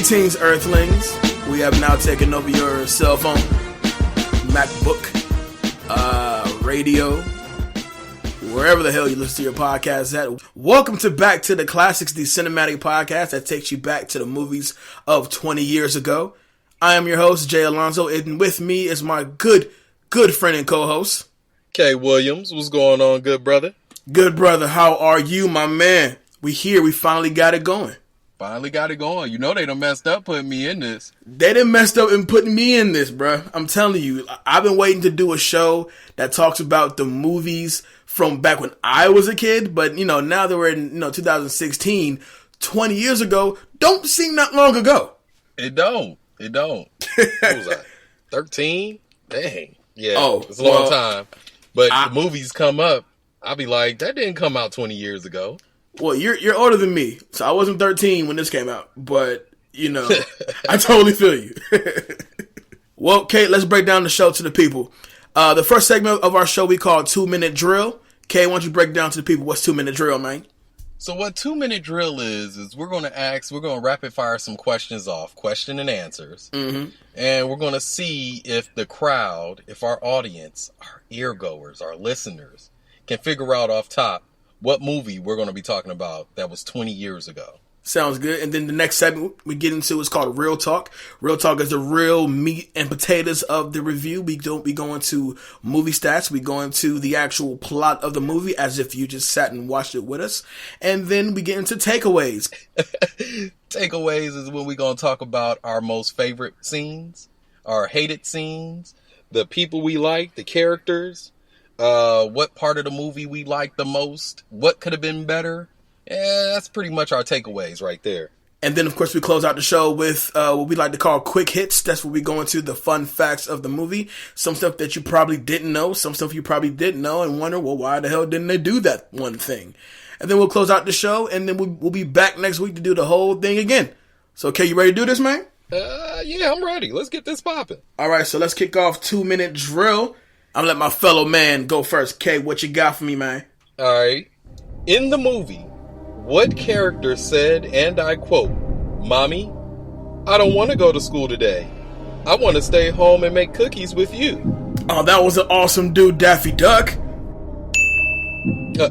Greetings, Earthlings. We have now taken over your cell phone, MacBook, radio, wherever the hell you listen to your podcast at. Welcome to Back to the Classics, the cinematic podcast that takes you back to the movies of 20 years ago. I am your host, Jay Alonzo, and with me is my good friend and co-host, Kay Williams. What's going on, good brother? Good brother, how are you, my man? We finally got it going. Finally got it going. You know they done messed up putting me in this. They done messed up in putting me in this, bruh. I'm telling you, I've been waiting to do a show that talks about the movies from back when I was a kid, but, now that we're in, 2016, 20 years ago, don't seem that long ago. It don't. What was I? 13? Dang. Yeah, it's a long time. But the movies come up, I'll be like, that didn't come out 20 years ago. Well, you're older than me, so I wasn't 13 when this came out, but, I totally feel you. Well, Kate, let's break down the show to the people. The first segment of our show we call 2-Minute Drill. Kate, why don't you break down to the people what's 2-Minute Drill, man? So what 2-Minute Drill is we're going to rapid fire some questions off, question and answers, and we're going to see if the crowd, if our audience, our eargoers, our listeners, can figure out off top what movie we're going to be talking about that was 20 years ago. Sounds good. And then the next segment we get into is called Real Talk. Real Talk is the real meat and potatoes of the review. We don't be going to movie stats. We go into the actual plot of the movie as if you just sat and watched it with us. And then we get into takeaways. Takeaways is when we're going to talk about our most favorite scenes, our hated scenes, the people we like, the characters, what part of the movie we like the most, what could have been better. Yeah, that's pretty much our takeaways right there. And then, of course, we close out the show with what we like to call quick hits. That's where we go into the fun facts of the movie. Some stuff that you probably didn't know, some stuff you probably didn't know, and wonder, well, why the hell didn't they do that one thing? And then we'll close out the show, and then we'll be back next week to do the whole thing again. So, okay, you ready to do this, man? Yeah, I'm ready. Let's get this popping. All right, so let's kick off 2-Minute Drill. I'm going to let my fellow man go first. Kay, what you got for me, man? All right. In the movie, what character said, and I quote, "Mommy, I don't want to go to school today. I want to stay home and make cookies with you"? Oh, that was an awesome dude, Daffy Duck.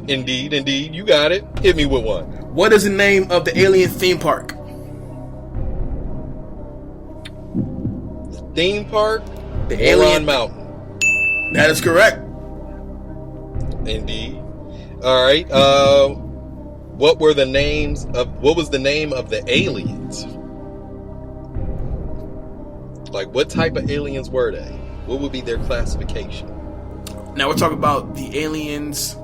Indeed. You got it. Hit me with one. What is the name of the alien theme park? The theme park? The Alien Mountain. That is correct. Indeed. All right. What was the name of the aliens? Like, what type of aliens were they? What would be their classification? Now we're talking about the aliens.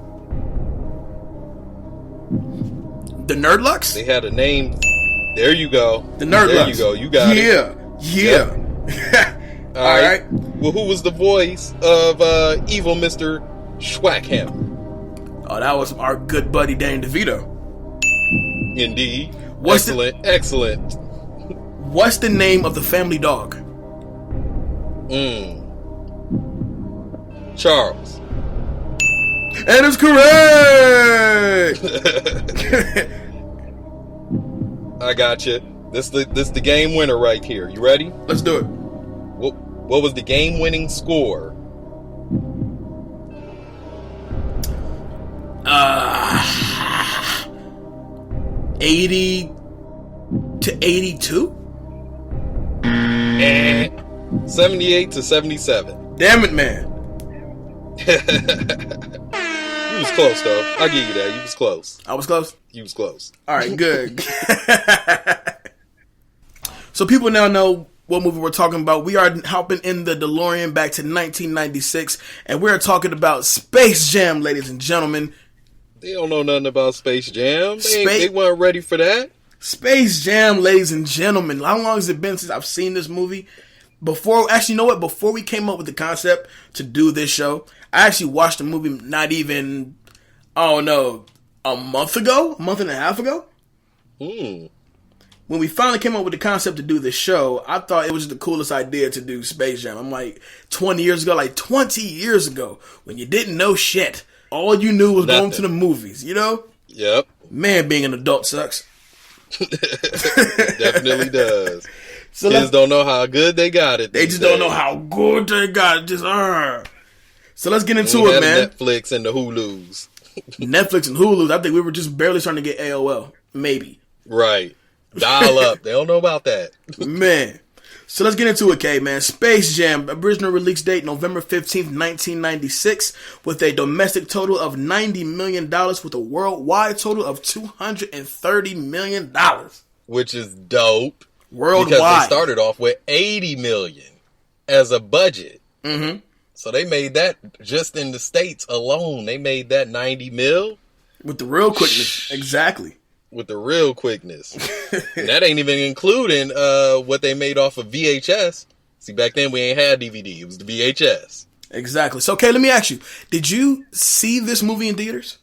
The Nerdlucks? They had a name. There you go. The Nerdlucks. There you go. You got it. Yeah. Yep. All right. Well, who was the voice of evil Mr. Schwackham? Oh, that was our good buddy Danny DeVito. Indeed. Excellent. What's the name of the family dog? Charles. And it's correct. I got you. This the game winner right here. You ready? Let's do it. What was the game winning score? 80 to 82? 78 to 77. Damn it, man. You was close, though. I'll give you that. You was close. I was close? You was close. All right, good. So people now know what movie we're talking about. We are hopping in the DeLorean back to 1996, and we're talking about Space Jam, ladies and gentlemen. They don't know nothing about Space Jam. They weren't ready for that. Space Jam, ladies and gentlemen. How long has it been since I've seen this movie? Before we came up with the concept to do this show, I actually watched the movie not even, a month and a half ago. When we finally came up with the concept to do this show, I thought it was the coolest idea to do Space Jam. I'm like, 20 years ago, when you didn't know shit. All you knew was going to the movies, you know? Yep. Man, being an adult sucks. It definitely does. So Kids don't know how good they got it. They just don't know how good they got it. Just So let's get into it, man. Netflix and the Hulus. Netflix and Hulu. I think we were just barely starting to get AOL. Maybe. Right. Dial up. They don't know about that. Man. So let's get into it, Kay, man. Space Jam, original release date November 15th, 1996, with a domestic total of $90 million, with a worldwide total of $230 million. Which is dope. Worldwide. Because they started off with $80 million as a budget. Mm-hmm. So they made that, just in the States alone, they made that 90 mil. With the real quickness. Exactly. With the real quickness. And that ain't even including what they made off of VHS. See, back then we ain't had DVD. It was the VHS. Exactly. So, okay, let me ask you. Did you see this movie in theaters?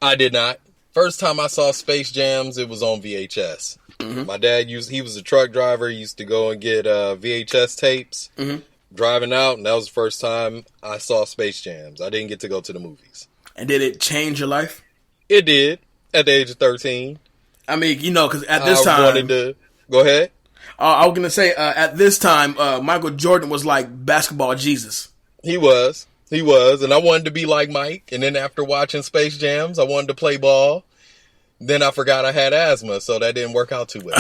I did not. First time I saw Space Jams, it was on VHS. Mm-hmm. My dad he was a truck driver. He used to go and get VHS tapes. Mm-hmm. Driving out, and that was the first time I saw Space Jams. I didn't get to go to the movies. And did it change your life? It did, at the age of 13. I mean, because at this time... I wanted to... Go ahead. I was going to say, at this time, Michael Jordan was like basketball Jesus. He was, and I wanted to be like Mike, and then after watching Space Jams, I wanted to play ball. Then I forgot I had asthma, so that didn't work out too well.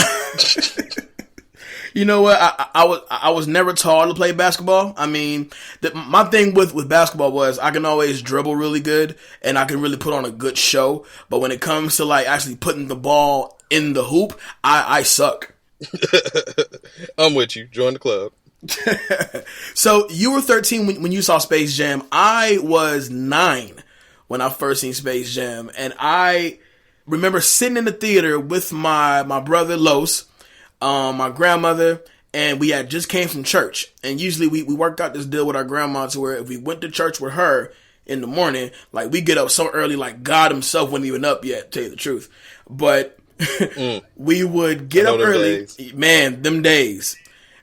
You know what? I was never taught to play basketball. I mean, my thing with basketball was I can always dribble really good and I can really put on a good show. But when it comes to like actually putting the ball in the hoop, I suck. I'm with you. Join the club. So you were 13 when you saw Space Jam. I was 9 when I first seen Space Jam, and I remember sitting in the theater with my brother Los, my grandmother, and we had just came from church. And usually we worked out this deal with our grandma to where if we went to church with her in the morning, like we get up so early, like God himself wasn't even up yet, to tell you the truth. But we would get up early. Days. Man, them days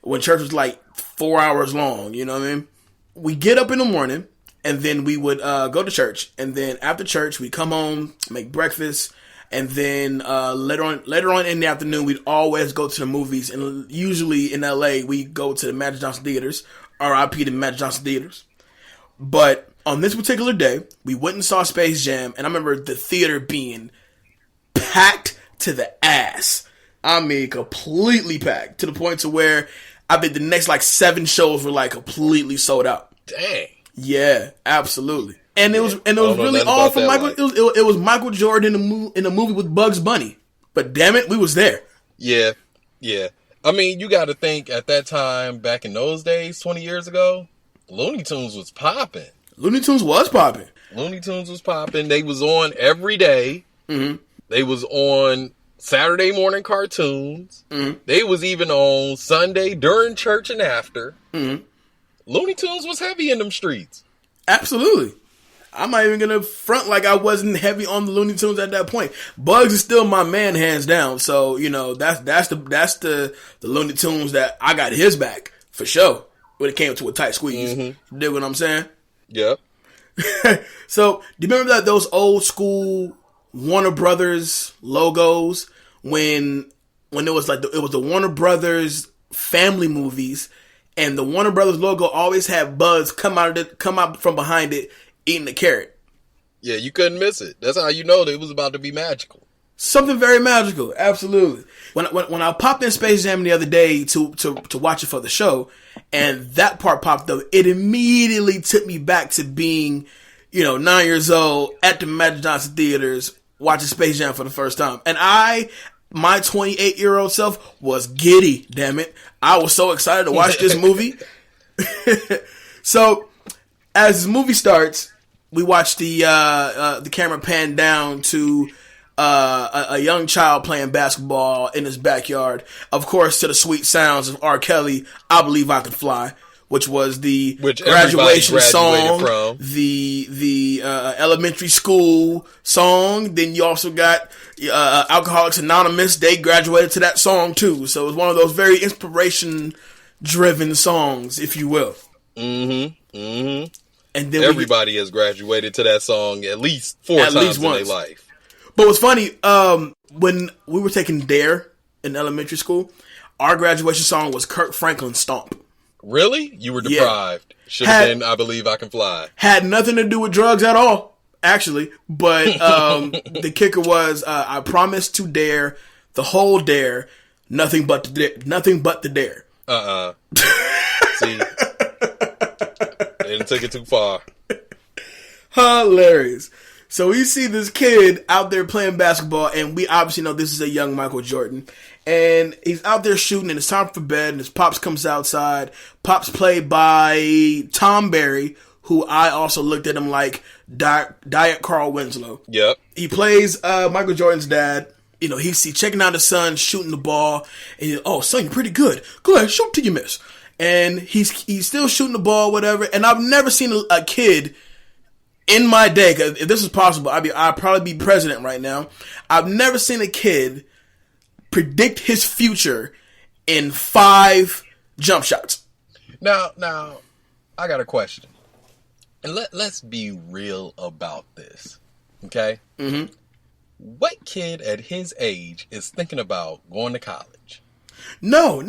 when church was like 4 hours long, you know what I mean? We get up in the morning and then we would go to church. And then after church, we'd come home, make breakfast. And then later on in the afternoon, we'd always go to the movies. And usually in LA, we go to the Magic Johnson Theaters, RIP to Magic Johnson Theaters. But on this particular day, we went and saw Space Jam. And I remember the theater being packed to the ass. I mean, completely packed to the point to where I think the next like 7 shows were like completely sold out. Dang. Yeah, absolutely. And it was really all from Michael. It was Michael Jordan in a movie with Bugs Bunny. But damn it, we was there. Yeah. I mean, you got to think at that time, back in those days, 20 years ago, Looney Tunes was popping. Looney Tunes was popping. They was on every day. Mm-hmm. They was on Saturday morning cartoons. Mm-hmm. They was even on Sunday during church and after. Mm-hmm. Looney Tunes was heavy in them streets. Absolutely. I'm not even gonna front like I wasn't heavy on the Looney Tunes at that point. Bugs is still my man, hands down. So that's the Looney Tunes that I got his back for sure when it came to a tight squeeze. Mm-hmm. You dig what I'm saying? Yep. So do you remember those old school Warner Brothers logos when it was like it was the Warner Brothers family movies, and the Warner Brothers logo always had Bugs come out from behind it eating the carrot. Yeah, you couldn't miss it. That's how you know that it was about to be magical. Something very magical, absolutely. When I popped in Space Jam the other day to watch it for the show, and that part popped up, it immediately took me back to being, 9 years old at the Magic Johnson Theaters watching Space Jam for the first time. And my 28-year-old self was giddy, damn it. I was so excited to watch this movie. So, as this movie starts, we watch the camera pan down to a young child playing basketball in his backyard. Of course, to the sweet sounds of R. Kelly, "I Believe I Can Fly," which was the graduation song, from. the elementary school song. Then you also got Alcoholics Anonymous. They graduated to that song too. So it was one of those very inspiration-driven songs, if you will. Mm-hmm. Mm-hmm. And then everybody has graduated to that song at least 4 times in their life. But what's funny, when we were taking Dare in elementary school, our graduation song was Kirk Franklin's Stomp. Really? You were deprived. Yeah. Should have been I Believe I Can Fly. Had nothing to do with drugs at all, actually. But the kicker was, I promised to Dare, the whole Dare, nothing but the Dare. See? They didn't take it too far. Hilarious. So we see this kid out there playing basketball, and we obviously know this is a young Michael Jordan. And he's out there shooting, and it's time for bed, and his pops comes outside. Pops played by Tom Berry, who I also looked at him like Diet Carl Winslow. Yep. He plays Michael Jordan's dad. You know, he's checking out his son, shooting the ball, and he's, oh, son, you're pretty good. Go ahead, shoot till you miss. And he's still shooting the ball, whatever. And I've never seen a kid in my day, because if this is possible, I'd probably be president right now. I've never seen a kid predict his future in 5 jump shots. Now, I got a question. And let's be real about this, okay? Mm-hmm. What kid at his age is thinking about going to college? No.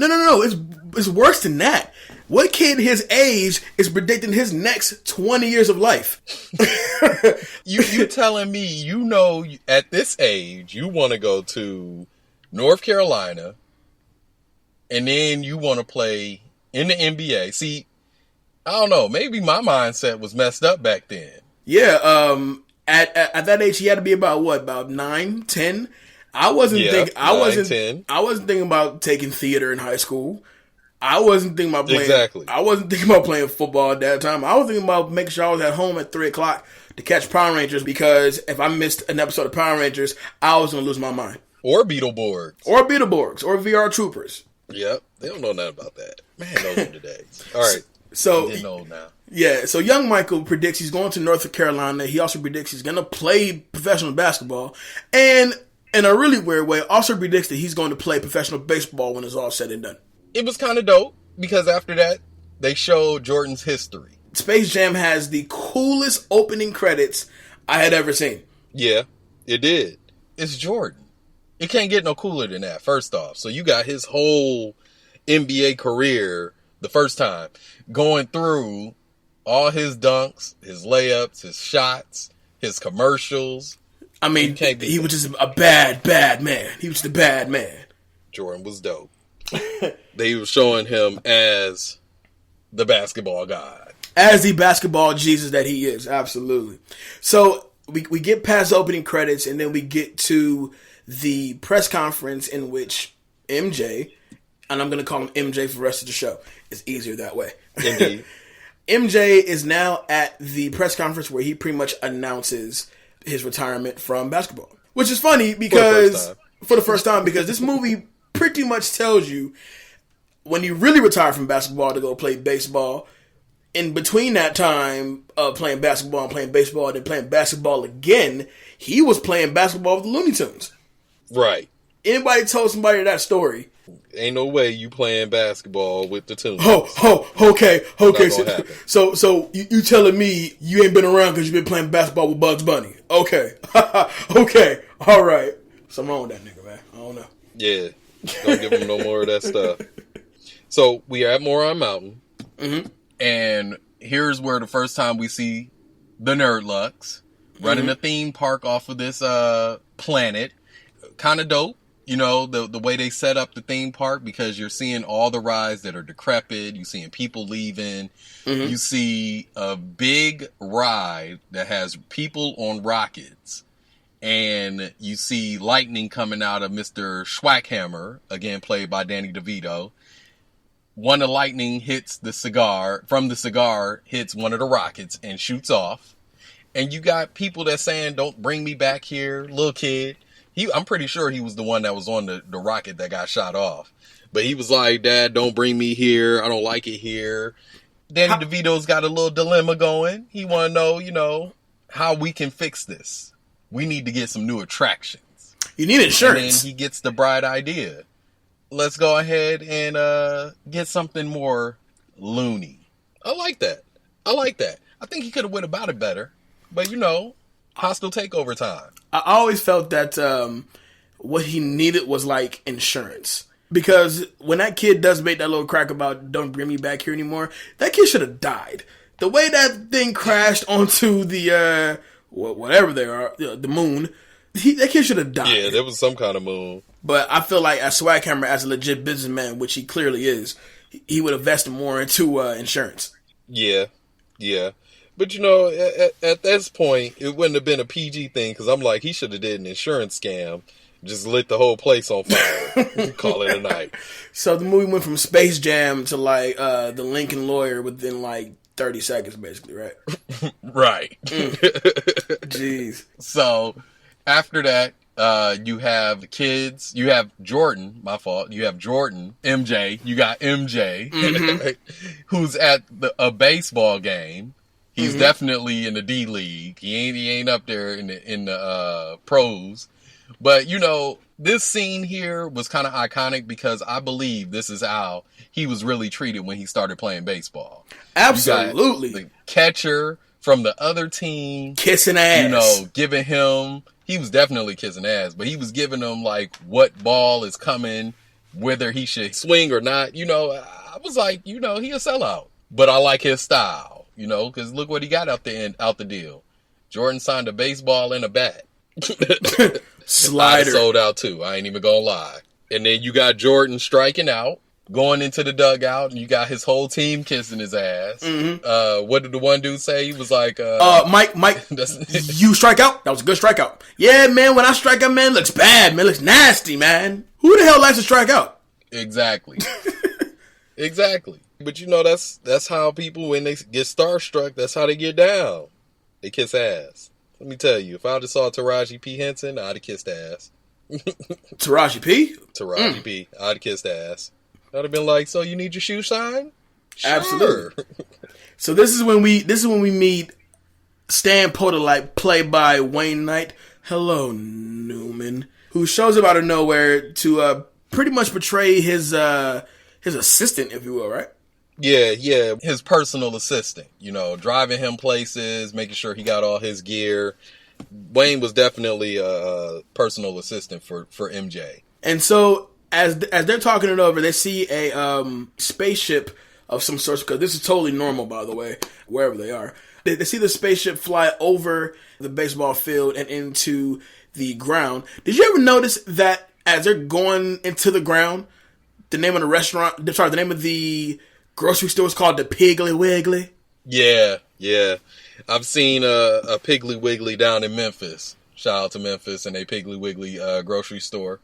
It's worse than that. What kid his age is predicting his next 20 years of life? You telling me, you know, at this age, you want to go to North Carolina, and then you want to play in the NBA. See, I don't know. Maybe my mindset was messed up back then. Yeah. At that age, he had to be about 9, 10. I wasn't thinking about taking theater in high school. I wasn't thinking about playing. Exactly. I wasn't thinking about playing football at that time. I was thinking about making sure I was at home at 3:00 to catch Power Rangers, because if I missed an episode of Power Rangers, I was gonna lose my mind. Or Beetleborgs. Or VR Troopers. Yep. They don't know nothing about that. Man, those are the days. All right. So getting old now. Yeah, so young Michael predicts he's going to North Carolina. He also predicts he's going to play professional basketball. And in a really weird way, also predicts that he's going to play professional baseball when it's all said and done. It was kind of dope, because after that, they showed Jordan's history. Space Jam has the coolest opening credits I had ever seen. Yeah, it did. It's Jordan. It can't get no cooler than that, first off. So you got his whole NBA career the first time going through all his dunks, his layups, his shots, his commercials. I mean, he was just a bad man. He was just a bad man. Jordan was dope. They were showing him as the basketball god. As the basketball Jesus that he is, absolutely. So we get past opening credits, and then we get to the press conference in which MJ, and I'm going to call him MJ for the rest of the show. It's easier that way. Indeed. MJ is now at the press conference where he pretty much announces his retirement from basketball. Which is funny because, for the first time, because this movie pretty much tells you when he really retired from basketball to go play baseball. In between that time of playing basketball and playing baseball and then playing basketball again, he was playing basketball with the Looney Tunes. Right. Anybody told somebody that story? Ain't no way you playing basketball with the Tunes. Okay. So you telling me you ain't been around because you've been playing basketball with Bugs Bunny? Okay. Okay. All right. Something wrong with that nigga, man. I don't know. Yeah. Don't give him no more of that stuff. So we are at Moron Mountain. Mm-hmm. And here's where the first time we see the Nerdlucks running a theme park off of this planet. Kind of dope. You know, the way they set up the theme park, because you're seeing all the rides that are decrepit. You're seeing people leaving. Mm-hmm. You see a big ride that has people on rockets. And you see lightning coming out of Mr. Schwackhammer, again played by Danny DeVito. One of the lightning hits the cigar, from the cigar, hits one of the rockets and shoots off. And you got people that saying, don't bring me back here, little kid. I'm pretty sure he was the one that was on the rocket that got shot off. But he was like, Dad, don't bring me here. I don't like it here. Danny DeVito's got a little dilemma going. He want to know, how we can fix this. We need to get some new attractions. You need insurance. And then he gets the bright idea. Let's go ahead and get something more loony. I like that. I think he could have went about it better. But, hostile takeover time. I always felt that what he needed was like insurance. Because when that kid does make that little crack about don't bring me back here anymore, that kid should have died. The way that thing crashed onto the, whatever they are, the moon, that kid should have died. Yeah, there was some kind of moon. But I feel like as Swag Hammer, as a legit businessman, which he clearly is, he would have invested more into insurance. Yeah, yeah. But, you know, at this point, it wouldn't have been a PG thing, because I'm like, he should have did an insurance scam. Just lit the whole place on fire. Call it a night. So the movie went from Space Jam to like the Lincoln Lawyer within like 30 seconds, basically, right? Right. Jeez. So after that, you have the kids. You have Jordan. My fault. You have Jordan. MJ. You got MJ, who's at a baseball game. He's definitely in the D League. He ain't up there in the pros. But, you know, this scene here was kind of iconic because I believe this is how he was really treated when he started playing baseball. Absolutely. The catcher from the other team. Kissing ass. You know, giving him, he was definitely kissing ass, but he was giving him, like, what ball is coming, whether he should swing or not. You know, I was like, you know, he a sellout. But I like his style, you know, because look what he got out the deal. Jordan signed a baseball and a bat. Slider. I sold out too. I ain't even gonna lie. And then you got Jordan striking out, going into the dugout, and you got his whole team kissing his ass. What did the one dude say? He was like, Mike, you strike out? That was a good strikeout. Yeah, man, when I strike out, man, it looks bad, man. It looks nasty, man. Who the hell likes to strike out? Exactly. Exactly. But you know, that's how people, when they get starstruck, that's how they get down. They kiss ass. Let me tell you, if I'd have saw Taraji P. Henson, I'd have kissed ass. Taraji P? Taraji P. I'd have kissed ass. I'd have been like, so you need your shoe signed? Sure. Absolutely. So this is when we meet Stan Podolite, played by Wayne Knight. Hello, Newman, who shows up out of nowhere to pretty much portray his assistant, if you will, right? Yeah, his personal assistant, you know, driving him places, making sure he got all his gear. Wayne was definitely a personal assistant for MJ. And so as they're talking it over, they see a spaceship of some sort, because this is totally normal, by the way, wherever they are. They see the spaceship fly over the baseball field and into the ground. Did you ever notice that as they're going into the ground, the name of the grocery store is called the Piggly Wiggly? Yeah. I've seen a Piggly Wiggly down in Memphis. Shout out to Memphis and a Piggly Wiggly grocery store.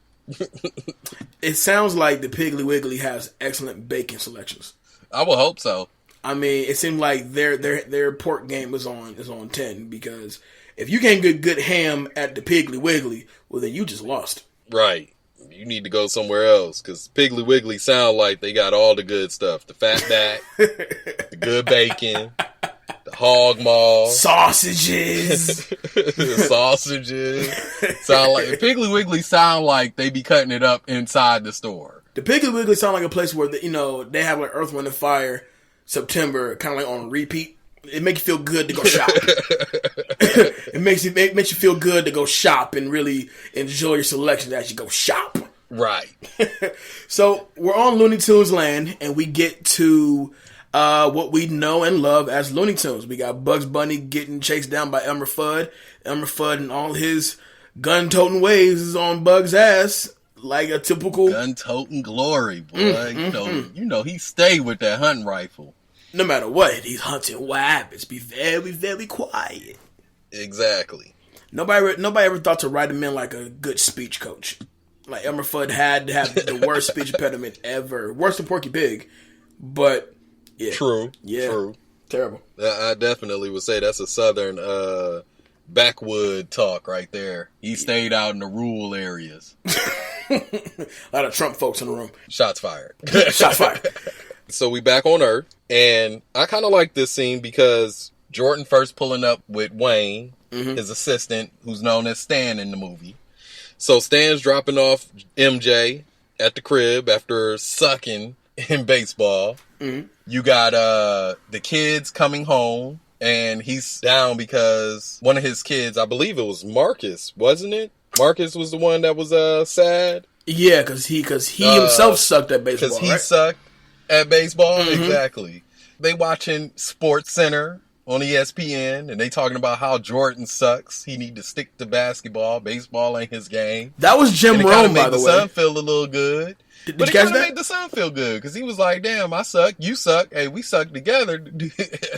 It sounds like the Piggly Wiggly has excellent bacon selections. I would hope so. I mean, it seemed like their pork game is on 10, because if you can't get good ham at the Piggly Wiggly, well then you just lost. Right. You need to go somewhere else, because Piggly Wiggly sound like they got all the good stuff. The fat back, the good bacon, the hog maw. Sausages. The sausages. Sound like Piggly Wiggly sound like they be cutting it up inside the store. The Piggly Wiggly sound like a place where, they have like Earth, Wind, and Fire, September, kind of like on repeat. It makes you feel good to go shop. It makes you feel good to go shop and really enjoy your selection as you go shop. Right. So we're on Looney Tunes land, and we get to what we know and love as Looney Tunes. We got Bugs Bunny getting chased down by Elmer Fudd. Elmer Fudd and all his gun-toting ways is on Bugs' ass like a typical gun-toting glory, boy. You know he stayed with that hunting rifle. No matter what, he's hunting rabbits. Be very, very quiet. Exactly. Nobody ever thought to write him in like a good speech coach. Like Elmer Fudd had to have the worst speech impediment ever. Worse than Porky Pig. But, yeah. True. Terrible. I definitely would say that's a southern backwood talk right there. He stayed out in the rural areas. A lot of Trump folks in the room. Shots fired. Shots fired. So we back on Earth, and I kind of like this scene because Jordan first pulling up with Wayne, his assistant, who's known as Stan in the movie. So Stan's dropping off MJ at the crib after sucking in baseball. You got the kids coming home And he's down because one of his kids, I believe it was Marcus, wasn't it? Marcus was the one that was sad. Yeah, because he himself sucked at baseball. Because he right? sucked at baseball, exactly. They watching Sports Center on ESPN, and they talking about how Jordan sucks. He need to stick to basketball. Baseball ain't his game. That was Jim Rome, by the way. Made the son feel a little good. But it kind of made the son feel good because he was like, "Damn, I suck. You suck. Hey, we suck together.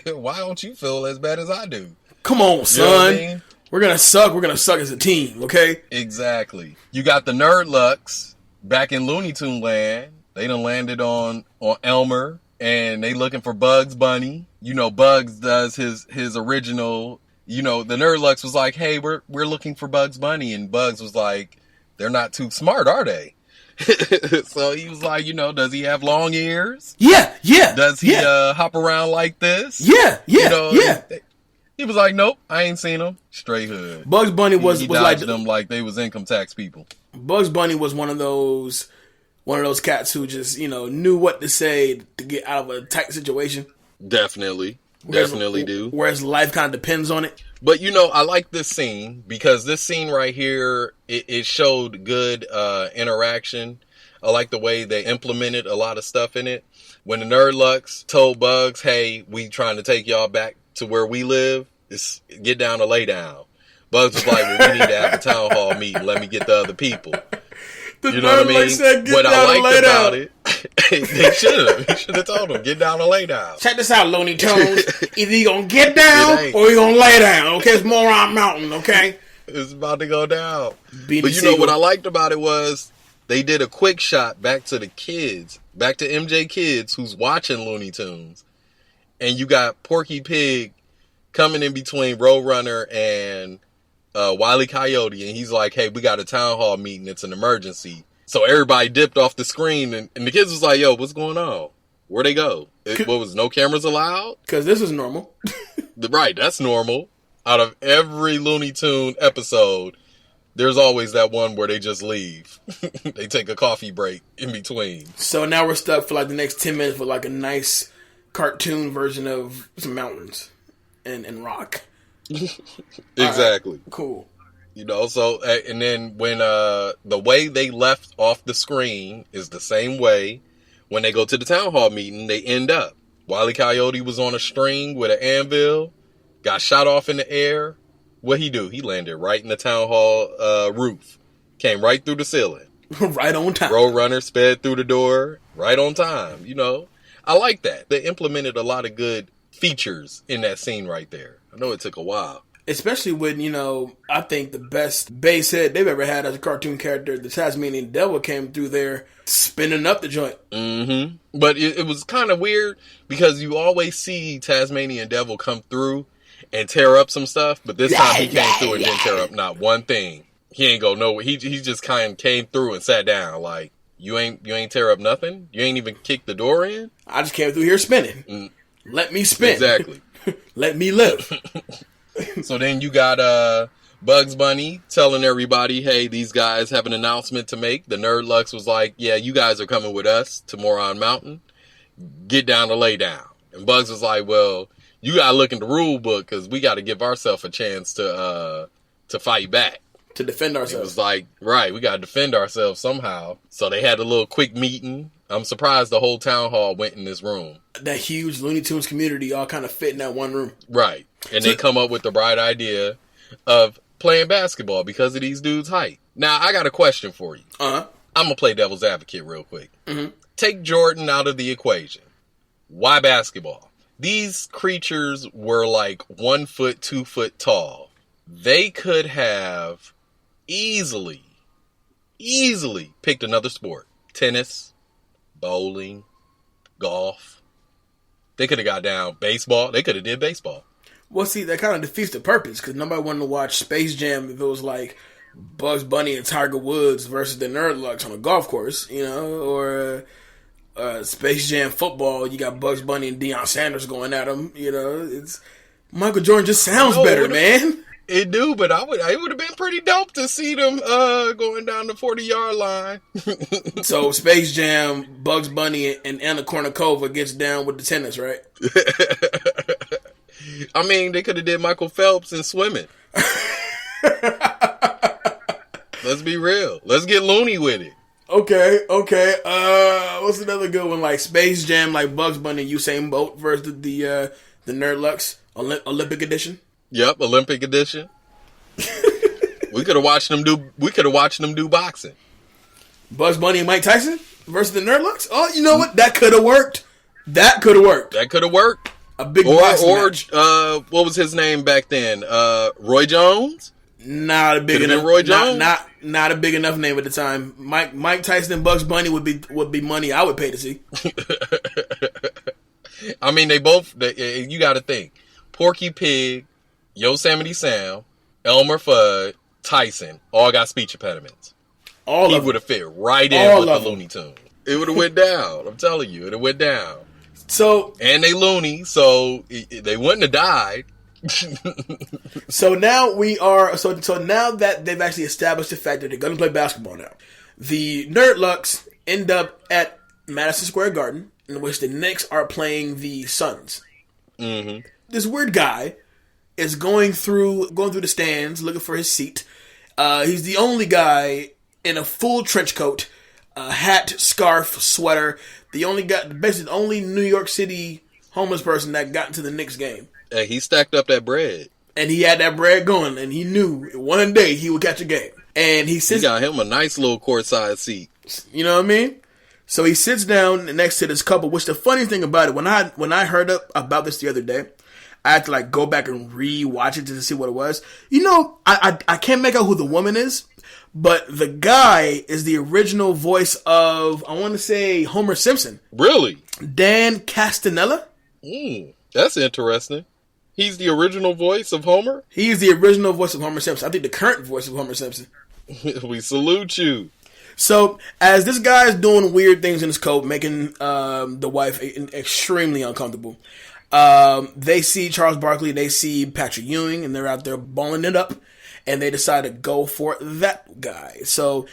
Why don't you feel as bad as I do? Come on, son. You know what I mean? We're gonna suck. We're gonna suck as a team. Okay? Exactly. You got the Nerdlucks back in Looney Tune land. They done landed on Elmer, and they looking for Bugs Bunny. You know, Bugs does his original. You know, the Nerdlucks was like, "Hey, we're looking for Bugs Bunny," and Bugs was like, "They're not too smart, are they?" So he was like, you know, does he have long ears? Yeah. Does he hop around like this? Yeah. You know, He was like, nope, I ain't seen him. Straight hood. Bugs Bunny was like them like they was income tax people. Bugs Bunny was one of those cats who just, you know, knew what to say to get out of a tight situation. Definitely do. Whereas life kind of depends on it. But, you know, I like this scene because this scene right here, it showed good interaction. I like the way they implemented a lot of stuff in it. When the Nerdlucks told Bugs, hey, we trying to take y'all back to where we live, get down or lay down. Bugs was like, well, we need to have a town hall meeting. Let me get the other people. You know what I mean? Said, what I liked about it, they should have. He should have told them, get down and lay down. Check this out, Looney Tunes. Either you gonna get down or you gonna lay down. Okay, it's Moron Mountain. Okay, it's about to go down. Beanie but you know what I liked about it was they did a quick shot back to the kids, back to MJ Kids who's watching Looney Tunes, and you got Porky Pig coming in between Roadrunner and Wile E. Coyote, and he's like, hey, we got a town hall meeting. It's an emergency. So everybody dipped off the screen, and the kids was like, yo, what's going on? Where'd they go? What was no cameras allowed? Because this is normal. Right, that's normal. Out of every Looney Tune episode, there's always that one where they just leave. They take a coffee break in between. So now we're stuck for like the next 10 minutes with like a nice cartoon version of some mountains and rock. Exactly. Right, cool. You know, so, and then when, the way they left off the screen is the same way when they go to the town hall meeting, they end up. Wile E. Coyote was on a string with an anvil, got shot off in the air. What'd he do? He landed right in the town hall, roof. Came right through the ceiling. Right on time. Roadrunner sped through the door, right on time. You know, I like that. They implemented a lot of good features in that scene right there. I know it took a while. Especially when, you know, I think the best base head they've ever had as a cartoon character, the Tasmanian Devil, came through there spinning up the joint. Mm-hmm. But it was kind of weird because you always see Tasmanian Devil come through and tear up some stuff, but this time he came through and didn't tear up not one thing. He ain't go nowhere. He just kind of came through and sat down like, you ain't tear up nothing? You ain't even kicked the door in? I just came through here spinning. Let me spin. Exactly. Let me live. So then you got Bugs Bunny telling everybody, hey, these guys have an announcement to make. The Nerdlucks was like, yeah, you guys are coming with us to Moron Mountain. Get down to lay down. And Bugs was like, well, you got to look in the rule book because we got to give ourselves a chance to fight back. To defend ourselves. It was like, right, we got to defend ourselves somehow. So they had a little quick meeting. I'm surprised the whole town hall went in this room. That huge Looney Tunes community all kind of fit in that one room. Right. And they come up with the bright idea of playing basketball because of these dudes' height. Now, I got a question for you. Uh-huh. I'm going to play devil's advocate real quick. Mm-hmm. Take Jordan out of the equation. Why basketball? These creatures were like 1 foot, 2 foot tall. They could have easily picked another sport. Tennis, bowling, golf. They could have got down baseball. They could have did baseball. Well, see, that kind of defeats the purpose because nobody wanted to watch Space Jam if it was like Bugs Bunny and Tiger Woods versus the Nerdlucks on a golf course, you know, or Space Jam football. You got Bugs Bunny and Deion Sanders going at them, you know. It's Michael Jordan just sounds better, man. It do, but it would have been pretty dope to see them going down the 40-yard line. So Space Jam, Bugs Bunny, and Anna Kournikova gets down with the tennis, right? I mean, they could have did Michael Phelps in swimming. Let's be real. Let's get loony with it. Okay. What's another good one? Like Space Jam, like Bugs Bunny, Usain Bolt versus the Nerdlux Olympic edition. Yep, Olympic edition. We could have watched them do boxing. Bugs Bunny and Mike Tyson versus the Nerdlux. Oh, you know what? That could have worked. A big boxing match. What was his name back then? Roy Jones. Not a big enough. Roy Jones? Not a big enough name at the time. Mike Tyson and Bugs Bunny would be money I would pay to see. I mean, you got to think. Porky Pig, Yosemite Sam, Elmer Fudd, Tyson, all got speech impediments. He would have fit right in with the Looney Tunes. It would have went down. I'm telling you, it went down. So, and they loony, so they wouldn't have died. So now now that they've actually established the fact that they're going to play basketball now, the Nerdlux end up at Madison Square Garden, in which the Knicks are playing the Suns. Mm-hmm. This weird guy is going through the stands looking for his seat. He's the only guy in a full trench coat, hat, scarf, sweater. Basically the only New York City homeless person that got into the Knicks game. Hey, he stacked up that bread. And he had that bread going, and he knew one day he would catch a game. And he got him a nice little courtside seat. You know what I mean? So he sits down next to this couple, which the funny thing about it, when I heard about this the other day, I had to like go back and re-watch it to see what it was. You know, I can't make out who the woman is, but the guy is the original voice of, I want to say, Homer Simpson. Really? Dan Castellaneta? That's interesting. He's the original voice of Homer? He is the original voice of Homer Simpson. I think the current voice of Homer Simpson. We salute you. So, as this guy is doing weird things in his coat, making the wife extremely uncomfortable, they see Charles Barkley, they see Patrick Ewing, and they're out there balling it up, and they decide to go for that guy. So,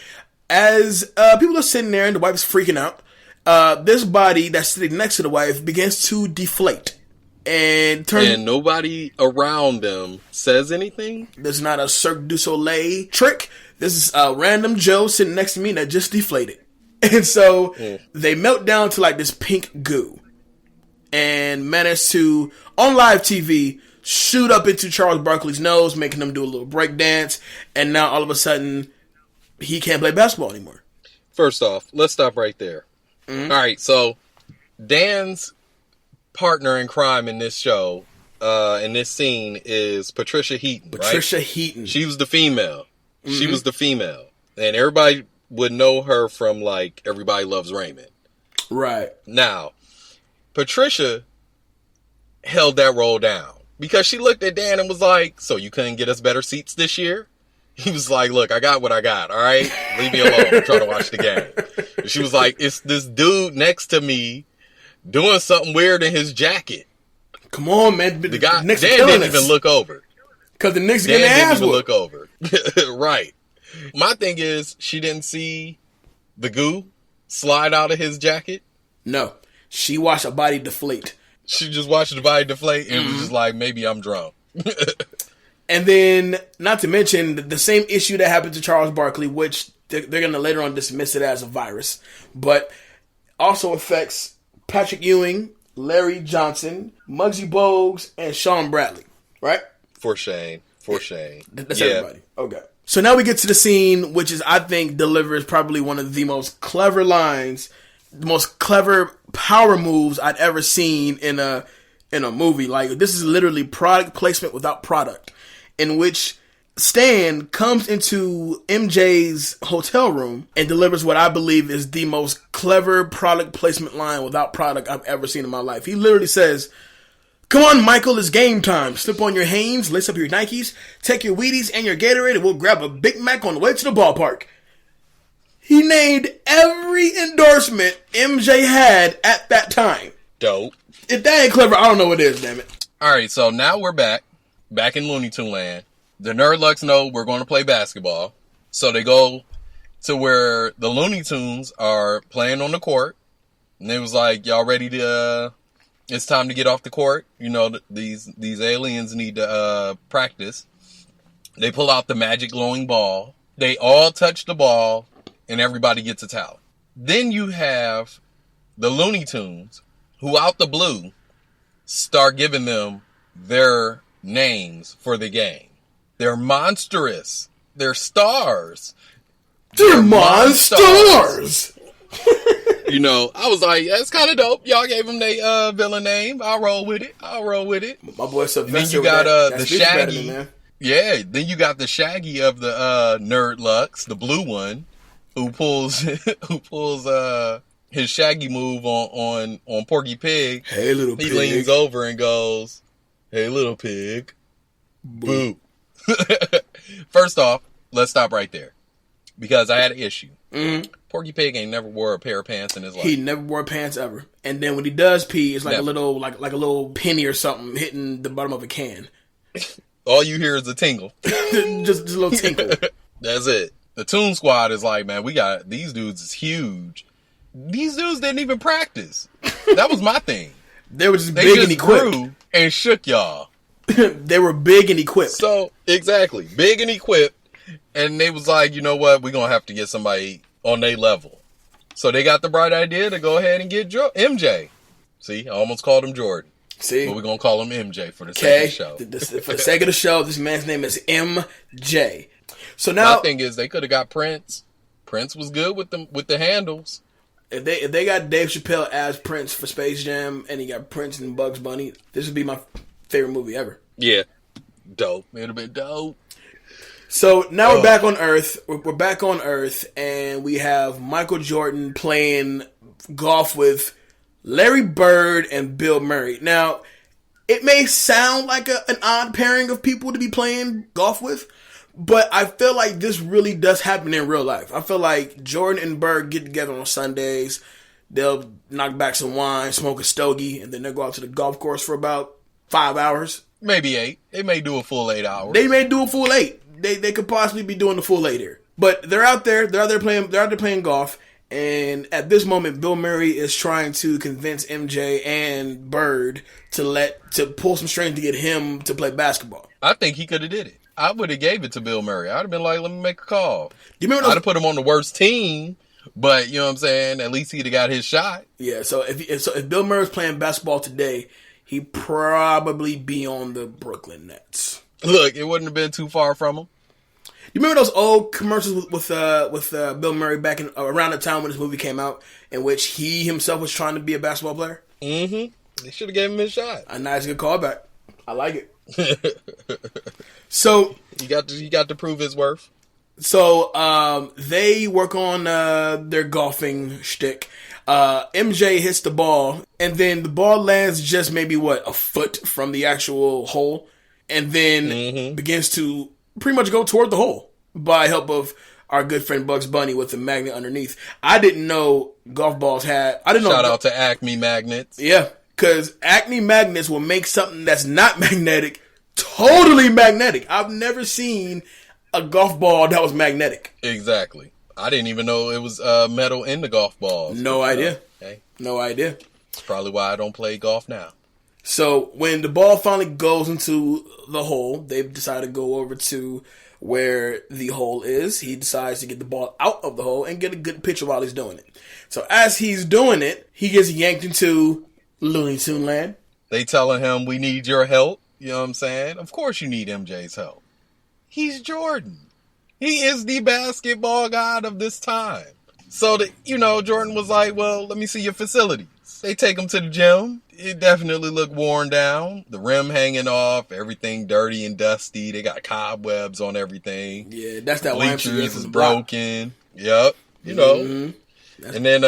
as people are sitting there and the wife's freaking out, this body that's sitting next to the wife begins to deflate. And nobody around them says anything? This is not a Cirque du Soleil trick. This is a random Joe sitting next to me that just deflated. And so they melt down to like this pink goo. And manage to, on live TV, shoot up into Charles Barkley's nose, making him do a little break dance. And now all of a sudden, he can't play basketball anymore. First off, let's stop right there. Mm-hmm. All right, so Dan's partner in crime in this show, in this scene, is Patricia Heaton. Patricia Heaton. She was the female. Mm-hmm. She was the female. And everybody would know her from, like, Everybody Loves Raymond. Right. Now, Patricia held that role down. Because she looked at Dan and was like, so you couldn't get us better seats this year? He was like, look, I got what I got, all right? Leave me alone. I'm trying to watch the game. And she was like, it's this dude next to me doing something weird in his jacket. Come on, man. The guy, Dan didn't even look over. Because the Knicks getting their ass didn't even look over. Right. My thing is, she didn't see the goo slide out of his jacket. No. She watched a body deflate. She just watched the body deflate and was just like, maybe I'm drunk. And then, not to mention, the same issue that happened to Charles Barkley, which they're going to later on dismiss it as a virus, but also affects Patrick Ewing, Larry Johnson, Muggsy Bogues, and Sean Bradley, right? For shame. That's everybody. Okay. So now we get to the scene, which is, I think, delivers probably one of the most clever lines, the most clever power moves I'd ever seen in a movie. Like, this is literally product placement without product, in which Stan comes into MJ's hotel room and delivers what I believe is the most clever product placement line without product I've ever seen in my life. He literally says, "Come on, Michael, it's game time. Slip on your Hanes, lace up your Nikes, take your Wheaties and your Gatorade, and we'll grab a Big Mac on the way to the ballpark." He named every endorsement MJ had at that time. Dope. If that ain't clever, I don't know what is, damn it. All right, so now we're back in Looney Tune land. The Nerdlux know we're going to play basketball. So they go to where the Looney Tunes are playing on the court. And they was like, y'all ready to It's time to get off the court. You know, these aliens need to practice. They pull out the magic glowing ball. They all touch the ball, and everybody gets a towel. Then you have the Looney Tunes, who out the blue start giving them their names for the game. They're monstrous. They're stars. They're monsters. You know, I was like, that's kind of dope. Y'all gave them their villain name. I'll roll with it. My boy Sylvester. Then you got the Shaggy. Yeah, then you got the Shaggy of the Nerd Lux, the blue one, who pulls his Shaggy move on Porky Pig. Hey, little pig. He leans over and goes, "Hey, little pig." Boo. First off, let's stop right there, because I had an issue. Mm-hmm. Porky Pig ain't never wore a pair of pants in his life. He never wore pants ever. And then when he does pee, it's like a little like a little penny or something hitting the bottom of a can. All you hear is a tingle. just a little tinkle. That's it. The Toon Squad is like, man, we got these dudes is huge. These dudes didn't even practice. That was my thing. They were just big and equipped. Grew and shook y'all. They were big and equipped. So, exactly. Big and equipped. And they was like, you know what? We're going to have to get somebody on their level. So they got the bright idea to go ahead and get MJ. See, I almost called him Jordan. See? But we're going to call him MJ for the sake of the show. For the sake of the show, this man's name is MJ. So now... My thing is, they could have got Prince. Prince was good with the handles. If they got Dave Chappelle as Prince for Space Jam, and he got Prince and Bugs Bunny, this would be my favorite movie ever. Yeah. Dope. It'd have been dope. So now we're back on Earth. We're back on Earth, and we have Michael Jordan playing golf with Larry Bird and Bill Murray. Now, it may sound like an odd pairing of people to be playing golf with, but I feel like this really does happen in real life. I feel like Jordan and Bird get together on Sundays. They'll knock back some wine, smoke a stogie, and then they'll go out to the golf course for about 5 hours. Maybe 8. They may do a full 8 hours. They may do a full 8. They could possibly be doing the full 8 here. But they're out there playing golf, and at this moment Bill Murray is trying to convince MJ and Bird to pull some strings to get him to play basketball. I think he could have did it. I would have gave it to Bill Murray. I'd have been like, let me make a call. Do you remember I'd have put him on the worst team, but you know what I'm saying? At least he'd have got his shot. Yeah, so if Bill Murray's playing basketball today, he'd probably be on the Brooklyn Nets. Look, it wouldn't have been too far from him. You remember those old commercials with Bill Murray back in around the time when this movie came out, in which he himself was trying to be a basketball player? Mm-hmm. They should have gave him his shot. A nice good callback. I like it. So he got to prove his worth. So they work on their golfing shtick. MJ hits the ball, and then the ball lands just maybe a foot from the actual hole, and then begins to pretty much go toward the hole by help of our good friend Bugs Bunny with the magnet underneath. I didn't know golf balls had... Shout out to Acme Magnets. Yeah, because Acme Magnets will make something that's not magnetic totally magnetic. I've never seen a golf ball that was magnetic. Exactly. I didn't even know it was metal in the golf balls. No idea. Hey. No idea. That's probably why I don't play golf now. So when the ball finally goes into the hole, they've decided to go over to where the hole is. He decides to get the ball out of the hole and get a good picture while he's doing it. So as he's doing it, he gets yanked into Looney Tune land. They telling him, we need your help. You know what I'm saying? Of course you need MJ's help. He's Jordan. He is the basketball god of this time. So, Jordan was like, well, let me see your facilities. They take him to the gym. It definitely looked worn down. The rim hanging off, everything dirty and dusty. They got cobwebs on everything. Yeah, that's that bleachers is broken. Yep. And then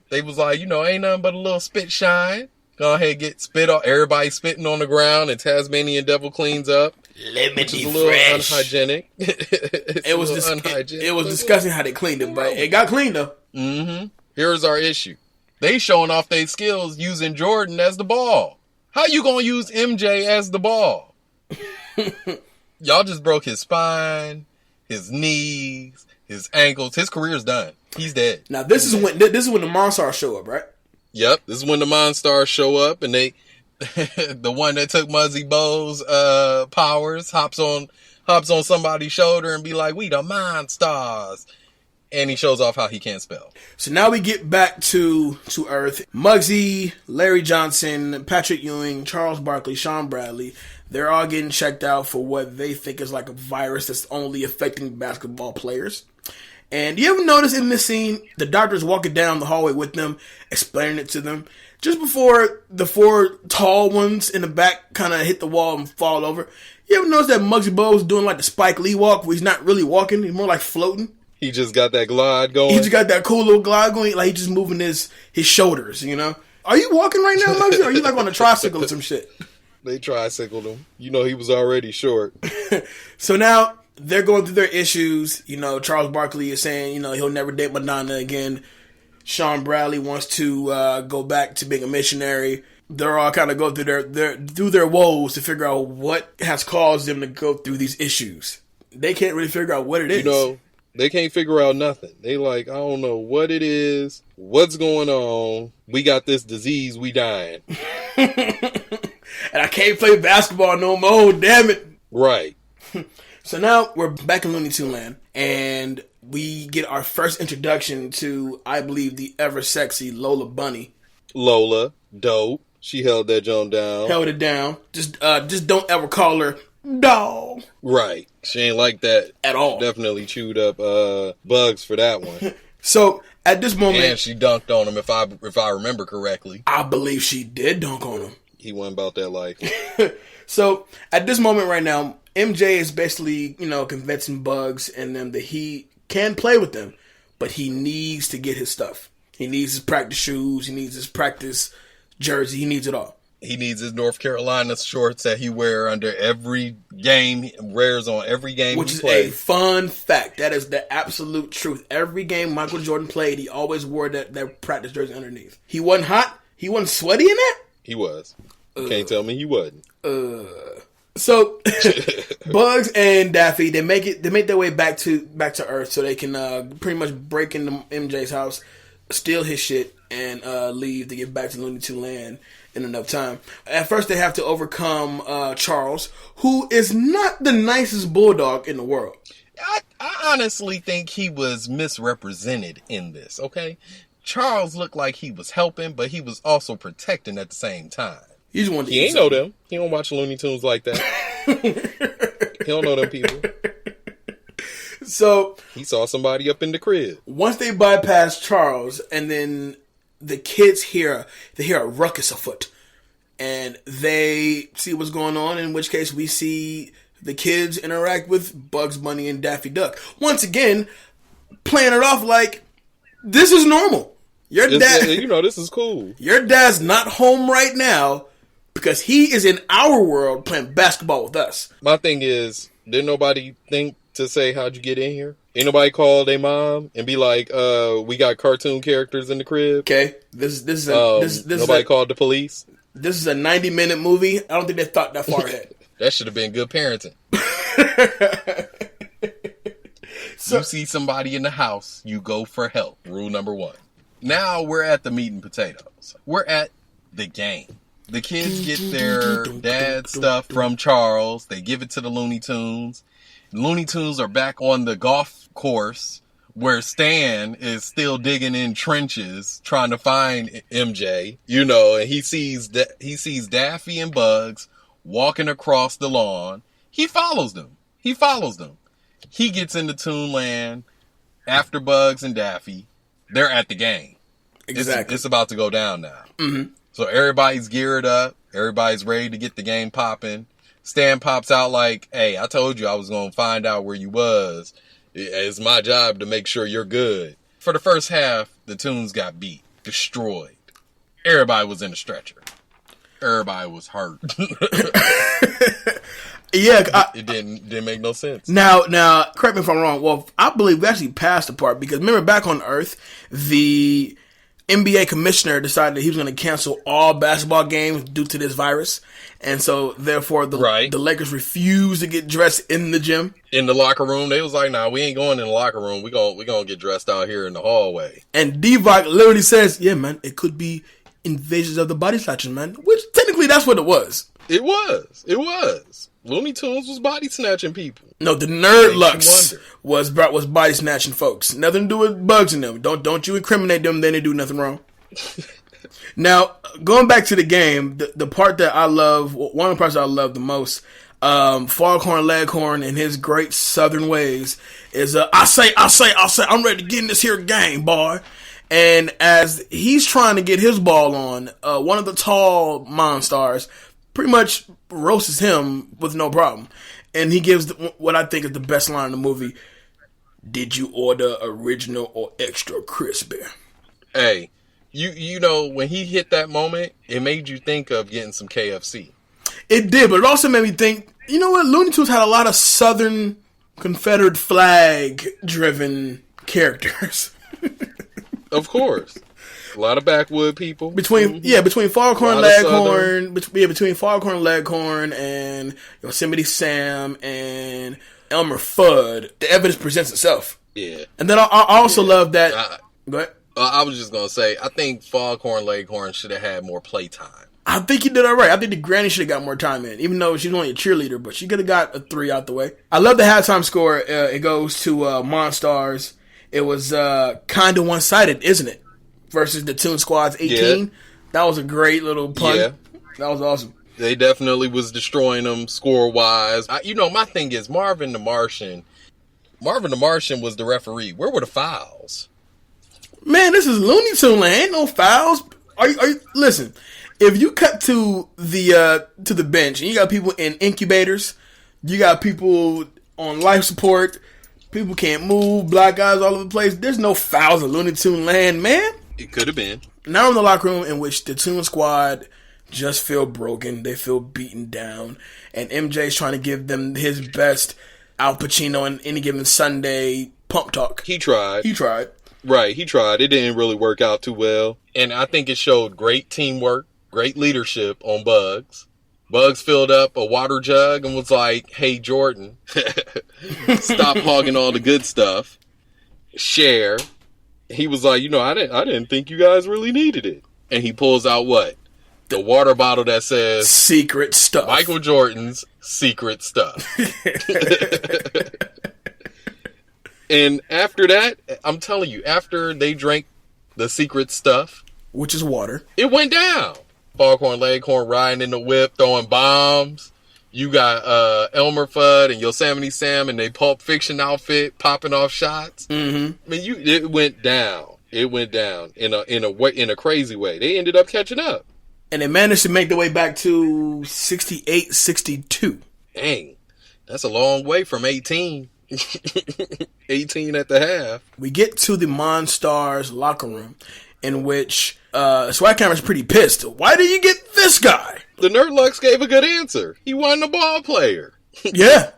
they was like, ain't nothing but a little spit shine. Go ahead, get spit off. Everybody spitting on the ground, and Tasmanian Devil cleans up. Lemony a little fresh. Unhygienic. It was disgusting how they cleaned it, but it got cleaned though. Mm-hmm. Here's our issue. They showing off their skills using Jordan as the ball. How you gonna use MJ as the ball? Y'all just broke his spine, his knees, his ankles. His career's done. He's dead. Now this is when the Monstars show up, right? Yep, this is when the Monstars show up, and they, the one that took Muggsy Bow's powers, hops on somebody's shoulder and be like, "We the Monstars," and he shows off how he can't spell. So now we get back to Earth. Muggsy, Larry Johnson, Patrick Ewing, Charles Barkley, Sean Bradley, they're all getting checked out for what they think is like a virus that's only affecting basketball players. And you ever notice in this scene, the doctor's walking down the hallway with them, explaining it to them, just before the 4 tall ones in the back kind of hit the wall and fall over. You ever notice that Muggsy Bogues doing like the Spike Lee walk, where he's not really walking, he's more like floating? He just got that glide going. He just got that cool little glide going, like he's just moving his shoulders, you know? Are you walking right now, Muggsy, or are you like on a tricycle or some shit? They tricycled him. You know, he was already short. So now they're going through their issues. You know, Charles Barkley is saying, you know, he'll never date Madonna again. Sean Bradley wants to go back to being a missionary. They're all kind of go through their woes to figure out what has caused them to go through these issues. They can't really figure out what it is. You know, they can't figure out nothing. They like, I don't know what it is. What's going on? We got this disease. We dying. And I can't play basketball no more. Damn it. Right. So now we're back in Looney Tune Land, and we get our first introduction to, I believe, the ever sexy Lola Bunny. Lola, dope. She held that joint down. Held it down. Just don't ever call her dog. Right. She ain't like that at all. Definitely chewed up bugs for that one. So at this moment, and she dunked on him if I remember correctly. I believe she did dunk on him. He wasn't about that life. So at this moment right now, MJ is basically, you know, convincing Bugs and them that he can play with them, but he needs to get his stuff. He needs his practice shoes. He needs his practice jersey. He needs it all. He needs his North Carolina shorts that he wear under every game, he wears on every game Which he is plays. a fun fact. That is the absolute truth. Every game Michael Jordan played, he always wore that practice jersey underneath. He wasn't hot. He wasn't sweaty in that. He was. You can't tell me he wasn't. So Bugs and Daffy, they make their way back to Earth so they can pretty much break into MJ's house, steal his shit, and leave to get back to Looney Tune Land in enough time. At first, they have to overcome Charles, who is not the nicest bulldog in the world. I honestly think he was misrepresented in this, okay? Charles looked like he was helping, but he was also protecting at the same time. He ain't know them. He don't watch Looney Tunes like that. He don't know them people. So he saw somebody up in the crib. Once they bypass Charles, and then the kids hear a ruckus afoot, and they see what's going on. In which case, we see the kids interact with Bugs Bunny and Daffy Duck once again, playing it off like this is normal. Your dad, you know, this is cool. Your dad's not home right now because he is in our world playing basketball with us. My thing is, didn't nobody think to say, how'd you get in here? Ain't nobody call their mom and be like, we got cartoon characters in the crib. Okay, nobody called the police. This is a 90-minute movie. I don't think they thought that far ahead. That should have been good parenting. So, you see somebody in the house, you go for help. Rule number 1. Now we're at the meat and potatoes. We're at the game. The kids get their dad stuff from Charles. They give it to the Looney Tunes. The Looney Tunes are back on the golf course where Stan is still digging in trenches trying to find MJ. You know, and he sees Daffy and Bugs walking across the lawn. He follows them. He gets into Toonland after Bugs and Daffy. They're at the game. Exactly. It's about to go down now. Mm-hmm. So everybody's geared up. Everybody's ready to get the game popping. Stan pops out like, hey, I told you I was going to find out where you was. It's my job to make sure you're good. For the first half, the Tunes got beat. Destroyed. Everybody was in a stretcher. Everybody was hurt. Yeah, it didn't make no sense. Now, correct me if I'm wrong. Well, I believe we actually passed the part because remember back on Earth, the NBA commissioner decided that he was going to cancel all basketball games due to this virus, and so therefore the Lakers refused to get dressed in the gym. In the locker room, they was like, "Nah, we ain't going in the locker room. We gonna get dressed out here in the hallway." And Divock literally says, "Yeah, man, it could be Invasions of the Body Snatchers, man. Which technically that's what it was. It was. Looney Tunes was body snatching people. No, the Nerd Lux was body snatching folks. Nothing to do with Bugs in them. Don't you incriminate them, then they do nothing wrong. Now, going back to the game, the part that I love, one of the parts that I love the most, Foghorn Leghorn and his great southern ways is, I say, I'm ready to get in this here game, boy. And as he's trying to get his ball on, one of the tall Monstars pretty much roasts him with no problem. And he gives what I think is the best line in the movie. Did you order original or extra crispy? Hey, you know, when he hit that moment, it made you think of getting some KFC. It did, but it also made me think, you know what? Looney Tunes had a lot of Southern Confederate flag-driven characters. Of course. A lot of backwood people. Between Foghorn Leghorn, between Foghorn Leghorn and Yosemite Sam and Elmer Fudd, the evidence presents itself. Yeah. And then I also love that. Go ahead. I was just going to say, I think Foghorn Leghorn should have had more playtime. I think he did all right. I think the granny should have got more time in, even though she's only a cheerleader, but she could have got a 3 out the way. I love the halftime score. It goes to Monstars. It was kind of one-sided, isn't it? Versus the Toon Squad's 18. Yeah. That was a great little pun. Yeah. That was awesome. They definitely was destroying them score-wise. My thing is, Marvin the Martian was the referee. Where were the fouls? Man, this is Looney Tune land. Ain't no fouls. Are you listen, if you cut to the bench and you got people in incubators, you got people on life support, people can't move, black guys all over the place, there's no fouls in Looney Tune land, man. It could have been. Now in the locker room in which the Toon Squad just feel broken, they feel beaten down, and MJ's trying to give them his best Al Pacino on any given Sunday pump talk. He tried. Right, he tried. It didn't really work out too well. And I think it showed great teamwork, great leadership on Bugs. Bugs filled up a water jug and was like, hey, Jordan, stop hogging all the good stuff. Share. He was like, I didn't think you guys really needed it. And he pulls out what? The water bottle that says... Secret stuff. Michael Jordan's secret stuff. And after that, I'm telling you, after they drank the secret stuff... Which is water. It went down. Foghorn Leghorn riding in the whip, throwing bombs. You got Elmer Fudd and Yosemite Sam in their Pulp Fiction outfit popping off shots. Mm-hmm. I mean, it went down. It went down in a crazy way. They ended up catching up. And they managed to make their way back to 68-62. Dang. That's a long way from 18. 18 at the half. We get to the Monstars locker room in which Swag Camera's pretty pissed. Why did you get this guy? The Nerd Lux gave a good answer. He wasn't a ball player. Yeah.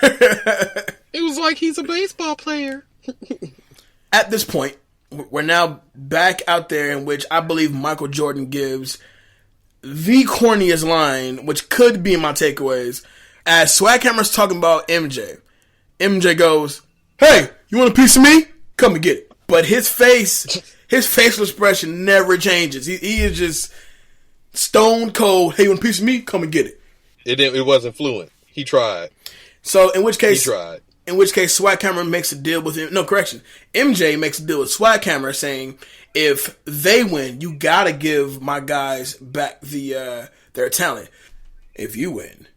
It was like he's a baseball player. At this point, we're now back out there in which I believe Michael Jordan gives the corniest line, which could be in my takeaways. As Swag Camera's talking about MJ goes, hey, you want a piece of me? Come and get it. But his facial expression never changes. He is just stone cold. Hey, you want a piece of me? Come and get it. It wasn't fluent. He tried. So in which case, he tried. In which case, Swag Camera makes a deal with him. No, correction. MJ makes a deal with Swag Camera saying, if they win, you gotta give my guys back their talent. If you win,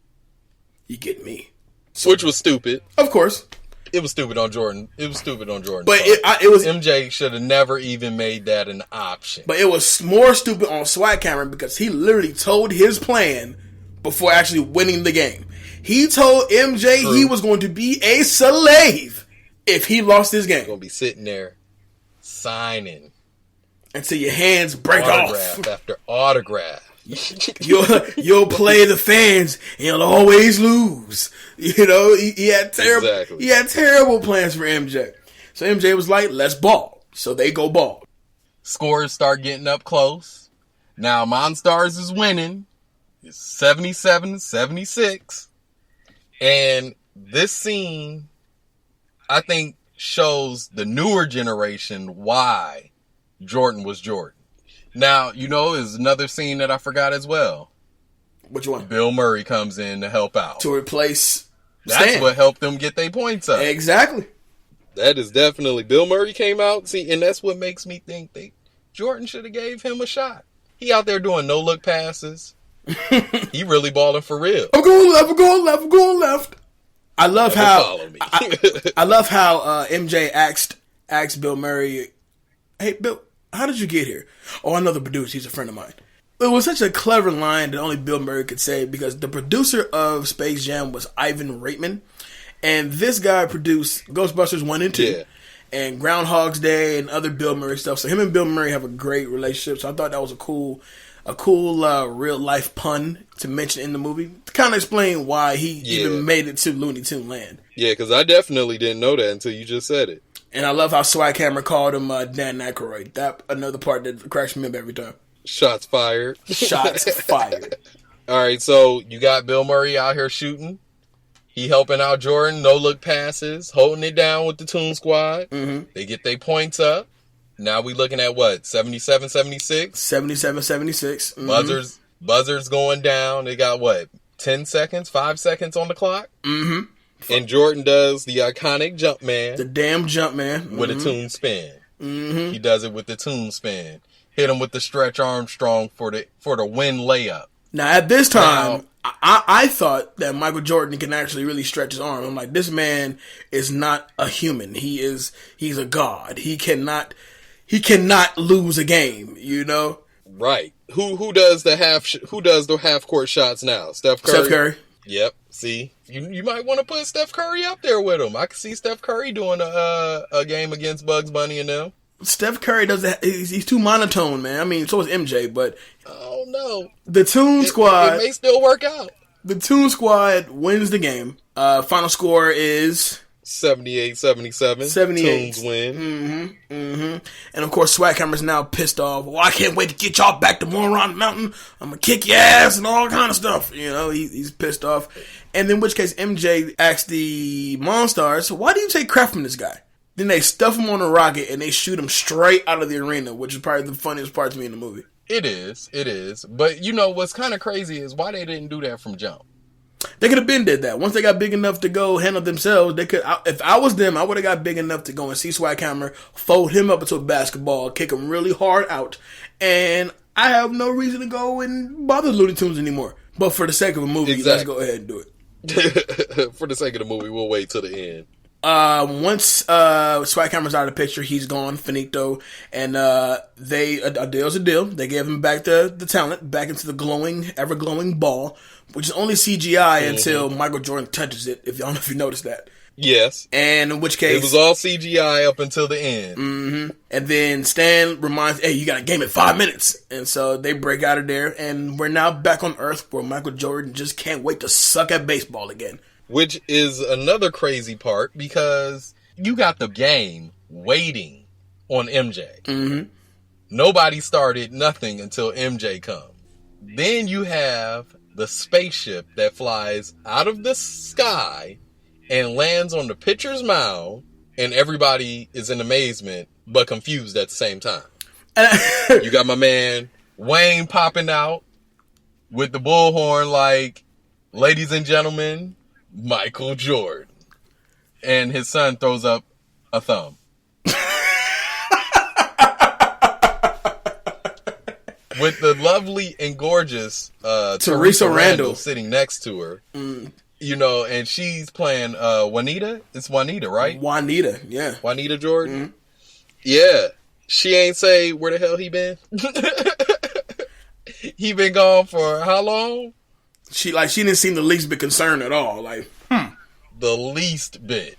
you get me. So, which was stupid. Of course. It was stupid on Jordan. But it was MJ should have never even made that an option. But it was more stupid on Swag Camera because he literally told his plan before actually winning the game. He told MJ He was going to be a slave if he lost this game. Going to be sitting there signing until your hands break autograph off after autograph. You'll play the fans and you'll always lose. He had terrible plans for MJ. So MJ was like, let's ball. So they go ball. Scores start getting up close. Now Monstars is winning. It's 77-76. And this scene, I think, shows the newer generation why Jordan was Jordan. Now, is another scene that I forgot as well. Which one? Bill Murray comes in to help out. To replace That's Stan. what helped them get their points up. Exactly. That is definitely... Bill Murray came out. See, and that's what makes me think Jordan should have gave him a shot. He out there doing no-look passes. He really balling for real. I'm going left, I'm going left, I'm going left. I love Follow me. I love how MJ asked Bill Murray, "Hey, Bill, how did you get here?" "Oh, I know the producer. He's a friend of mine." It was such a clever line that only Bill Murray could say, because the producer of Space Jam was Ivan Reitman, and this guy produced Ghostbusters 1 and 2, Yeah. and Groundhog's Day and other Bill Murray stuff. So him and Bill Murray have a great relationship. So I thought that was a cool real life pun to mention in the movie to kind of explain why he even made it to Looney Tune Land. Yeah, because I definitely didn't know that until you just said it. And I love how Swaghammer called him Dan Aykroyd. That another part that cracks me up every time. Shots fired. Shots fired. All right, so you got Bill Murray out here shooting. He helping out Jordan, no-look passes, holding it down with the Toon Squad. Mm-hmm. They get their points up. Now we looking at what, 77, 76? 77, 76. Mm-hmm. Buzzers going down. They got what, 10 seconds, 5 seconds on the clock? Mm-hmm. And Jordan does the iconic jump man. The damn jump man. With a Toon spin. Mm-hmm. He does it with the Toon spin. Hit him with the Stretch Armstrong for the win layup. Now, at this time, I thought that Michael Jordan can actually really stretch his arm. I'm like, this man is not a human. He's a god. He cannot lose a game, Right. Who does the half court shots now? Steph Curry. Steph Curry. Yep. See, you might want to put Steph Curry up there with him. I can see Steph Curry doing a game against Bugs Bunny and them. Steph Curry he's too monotone, man. I mean, so is MJ, but oh no, the Toon Squad. It may still work out. The Toon Squad wins the game. Final score is 78-77. 78. Toons win. And of course, Swaghammer's now pissed off. Well, I can't wait to get y'all back to Moron Mountain. I'm gonna kick your ass and all kind of stuff. He's pissed off. And in which case, MJ asks the Monstars, "Why do you take crap from this guy?" Then they stuff him on a rocket and they shoot him straight out of the arena, which is probably the funniest part to me in the movie. It is. But what's kind of crazy is why they didn't do that from jump. They could have been did that. Once they got big enough to go handle themselves, they could. If I was them, I would have got big enough to go and see Swaghammer, fold him up into a basketball, kick him really hard out, and I have no reason to go and bother Looney Tunes anymore. But for the sake of a movie, Let's go ahead and do it. For the sake of the movie, we'll wait till the end. Once Swaghammer's out of the picture, he's gone, finito, and a deal's a deal. They gave him back the talent, back into the ever glowing ball, which is only CGI until Michael Jordan touches it. I don't know if you noticed that. Yes. And in which case, it was all CGI up until the end. Mm-hmm. And then Stan reminds, "Hey, you got a game in 5 minutes," and so they break out of there, and we're now back on Earth, where Michael Jordan just can't wait to suck at baseball again. Which is another crazy part, because you got the game waiting on MJ. Mm-hmm. Nobody started nothing until MJ comes. Then you have the spaceship that flies out of the sky and lands on the pitcher's mound, and everybody is in amazement but confused at the same time. You got my man Wayne popping out with the bullhorn like, "Ladies and gentlemen, Michael Jordan." And his son throws up a thumb. With the lovely and gorgeous Teresa Randall sitting next to her. And she's playing Juanita. It's Juanita, right? Juanita, yeah. Juanita Jordan. Yeah. She ain't say where the hell he been. He been gone for how long? She didn't seem the least bit concerned at all. The least bit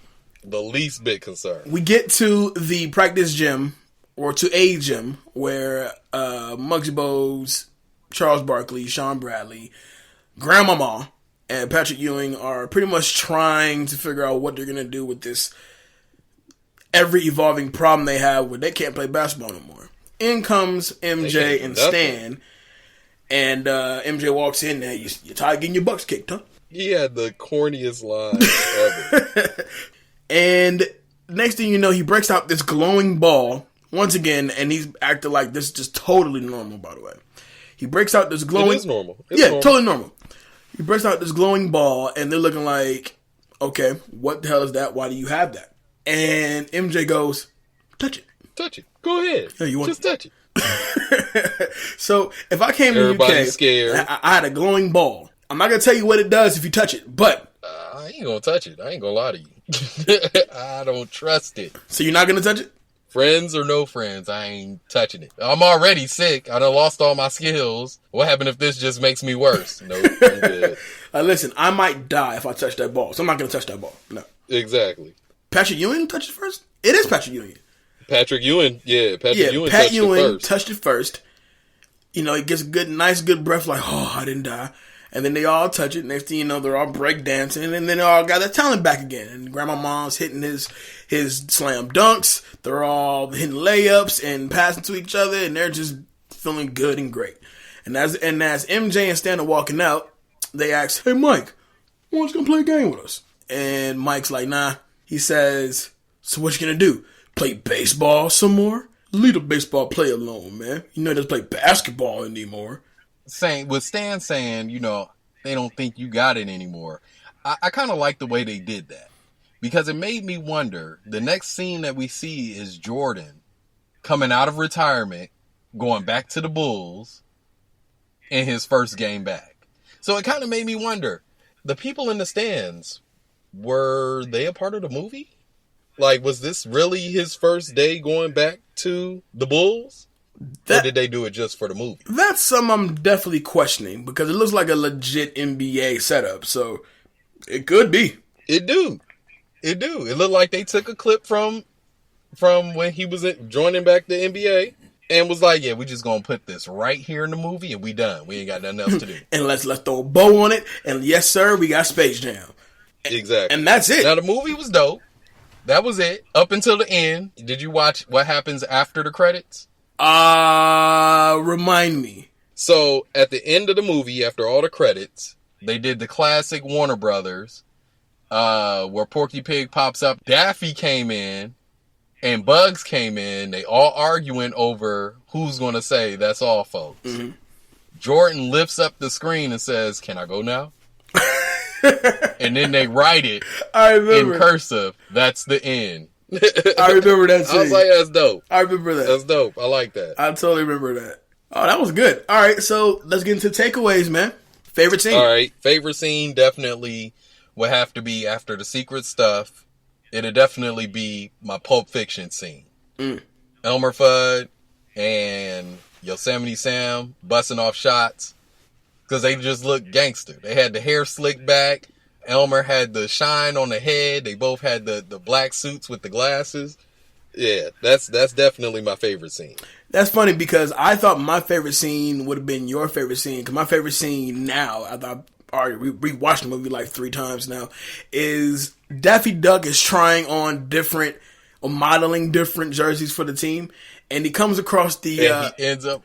concerned. We get to the practice gym, or to a gym, where Muggsy Bogues, Charles Barkley, Sean Bradley, Grandmama, and Patrick Ewing are pretty much trying to figure out what they're going to do with this ever-evolving problem they have where they can't play basketball no more. In comes MJ and Stan, and MJ walks in there. You're tired of getting your bucks kicked, huh? He had the corniest line ever. And next thing you know, he breaks out this glowing ball once again, and he's acting like this is just totally normal, by the way. He breaks out this glowing... It is normal. It's yeah, normal. Totally normal. He breaks out this glowing ball, and they're looking like, okay, what the hell is that? Why do you have that? And MJ goes, touch it. Touch it. Go ahead. Yeah, you want Just touch it. So, if I came to Everybody's UK, scared. I had a glowing ball. I'm not going to tell you what it does if you touch it, but... I ain't gonna touch it. I ain't gonna lie to you. I don't trust it. So you're not going to touch it? Friends or no friends, I ain't touching it. I'm already sick. I done lost all my skills. What happened if this just makes me worse? Nope, I'm good. Listen, I might die if I touch that ball, so I'm not going to touch that ball. No. Exactly. Patrick Ewing touched it first? It is Patrick Ewing. Patrick Ewing, Ewing Pat touched Ewing it first. touched it first. You know, he gets a nice breath, like, oh, I didn't die. And then they all touch it. Next thing you know, they're all breakdancing, and then they all got their talent back again. And Grandma Mom's hitting his slam dunks. They're all hitting layups and passing to each other, and they're just feeling good and great. And as MJ and Stan are walking out, they ask, "Hey, Mike, why don't you come play a game with us?" And Mike's like, "Nah." He says, "So what you gonna do? Play baseball some more? Leave the baseball play alone, man. You know he doesn't play basketball anymore." With Stan saying, you know, they don't think you got it anymore. I kind of like the way they did that, because it made me wonder. The next scene that we see is Jordan coming out of retirement, going back to the Bulls in his first game back. So it kind of made me wonder, the people in the stands, were they a part of the movie? Like, was this really his first day going back to the Bulls? Or did they do it just for the movie? That's something I'm definitely questioning, because it looks like a legit NBA setup, so it could be. It do. It looked like they took a clip from when he was joining back the NBA and was like, yeah, we just gonna put this right here in the movie and we done. We ain't got nothing else to do. And let's throw a bow on it, and yes, sir, we got Space Jam. Exactly. And that's it. Now, the movie was dope. That was it. Up until the end. Did you watch what happens after the credits? Remind me. So, at the end of the movie, after all the credits, they did the classic Warner Brothers, where Porky Pig pops up. Daffy came in, and Bugs came in. They all arguing over who's going to say, "That's all, folks." Mm-hmm. Jordan lifts up the screen and says, "Can I go now?" And then they write it in cursive. That's the end. I remember that scene. I was like, that's dope. I remember that. That's dope. I like that. I totally remember that. Oh, that was good. All right, so let's get into takeaways, man. Favorite scene? All right, favorite scene definitely would have to be after the secret stuff. It'd definitely be my Pulp Fiction scene. Elmer Fudd and Yosemite Sam busting off shots because they just looked gangster. They had the hair slicked back. Elmer had the shine on the head. They both had the black suits with the glasses. Yeah, that's definitely my favorite scene. That's funny because I thought my favorite scene would have been your favorite scene. Because my favorite scene now, I already rewatched the movie like 3 times now, is Daffy Duck is trying on modeling different jerseys for the team. And he comes across the... And he ends up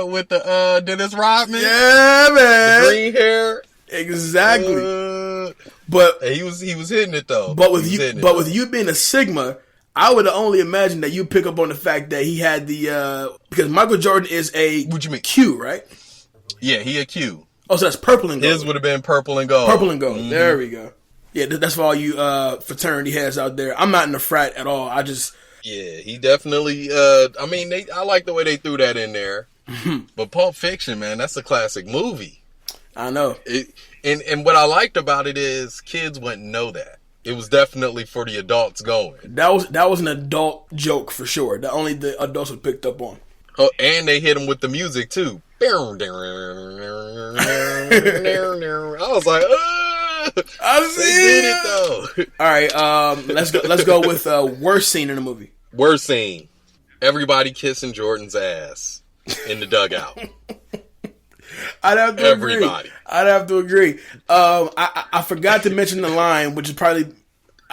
with the Dennis Rodman. Yeah, man. The green hair. Exactly. But he was hitting it though. But with you being a Sigma, I would only imagine that you pick up on the fact that he had the because Michael Jordan is a what you mean? Q, right? Yeah, he a Q. Oh, so that's purple and gold. His would have been purple and gold. Purple and gold. Mm-hmm. There we go. Yeah, that's for all you fraternity heads out there. I'm not in the frat at all. Yeah, he definitely. I like the way they threw that in there. But Pulp Fiction, man, that's a classic movie. I know. And what I liked about it is kids wouldn't know that. It was definitely for the adults going. That was an adult joke for sure. That only the adults would picked up on. Oh, and they hit him with the music too. I was like, I see. They did it though. All right, let's go with worst scene in the movie. Worst scene: everybody kissing Jordan's ass in the dugout. I'd have to agree. I forgot to mention the line, which is probably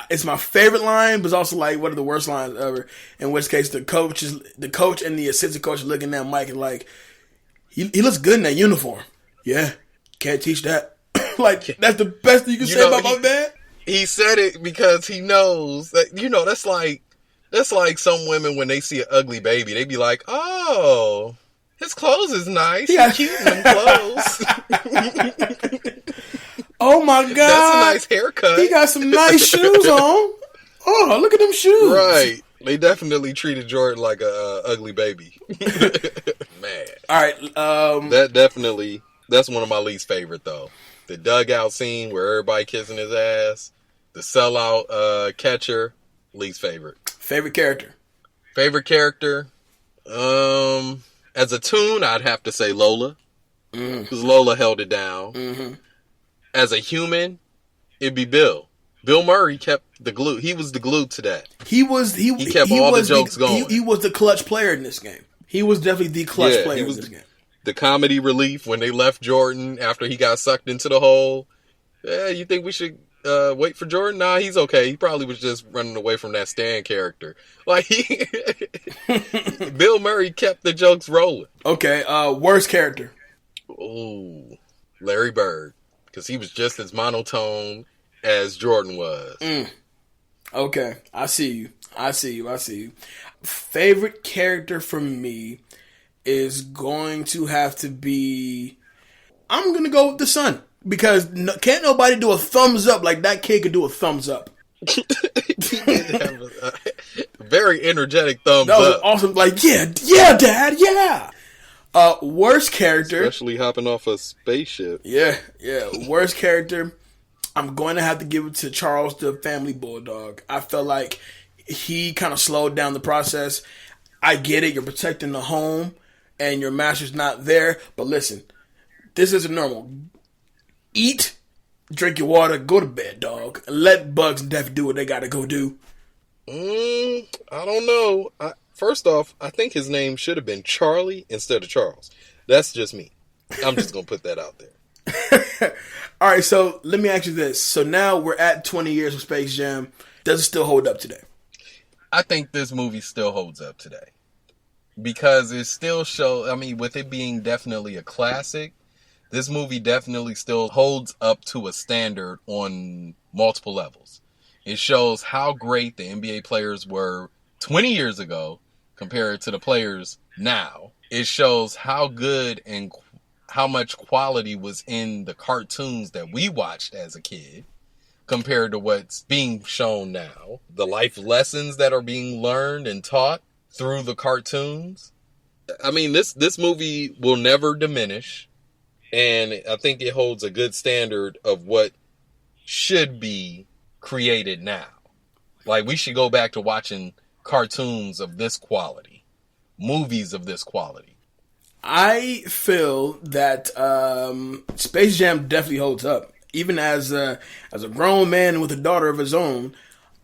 it's my favorite line, but it's also like one of the worst lines ever. In which case, the coach and the assistant coach are looking at Mike and like, he looks good in that uniform. Yeah, can't teach that. Like that's the best thing you can say about my man. He said it because he knows that that's like That's like some women when they see an ugly baby, they be like, "Oh, his clothes is nice. Yeah. He's cute in them clothes." Oh my God, That's a nice haircut. He got some nice shoes on. Oh, look at them shoes. Right. They definitely treated Jordan like a ugly baby. Man. All right. That's one of my least favorite though. The dugout scene where everybody kissing his ass. The sellout catcher. Least favorite. Favorite character. Favorite character. As a tune, I'd have to say Lola. Because Lola held it down. Mm-hmm. As a human, it'd be Bill. Bill Murray kept the glue. He was the glue to that. He kept all the jokes going. He was the clutch player in this game. He was definitely the clutch player in this game. The comedy relief when they left Jordan after he got sucked into the hole. Yeah, you think we should wait for Jordan? Nah, he's okay. He probably was just running away from that Stan character. Like, Bill Murray kept the jokes rolling. Okay, worst character. Ooh, Larry Bird. Because he was just as monotone as Jordan was. Okay, I see you. Favorite character for me is going to have to be... I'm going to go with the son. Because can't nobody do a thumbs up like that kid could do a thumbs up. Very energetic thumbs up. That was up. awesome. Like, yeah, Dad, yeah. Worst character. Especially hopping off a spaceship. Yeah. Worst character. I'm going to have to give it to Charles, the family bulldog. I felt like he kind of slowed down the process. I get it. You're protecting the home and your master's not there. But listen, this isn't normal. Eat, drink your water, go to bed, dog. And let Bugs and Daffy do what they got to go do. I don't know. First off, I think his name should have been Charlie instead of Charles. That's just me. I'm just going to put that out there. All right, so let me ask you this. So now we're at 20 years of Space Jam. Does it still hold up today? I think this movie still holds up today. Because it still shows, I mean, with it being definitely a classic, this movie definitely still holds up to a standard on multiple levels. It shows how great the NBA players were 20 years ago compared to the players now. It shows how good and how much quality was in the cartoons that we watched as a kid compared to what's being shown now. The life lessons that are being learned and taught through the cartoons. I mean, this movie will never diminish. And I think it holds a good standard of what should be created now. Like, we should go back to watching cartoons of this quality, movies of this quality. I feel that Space Jam definitely holds up. Even as a grown man with a daughter of his own,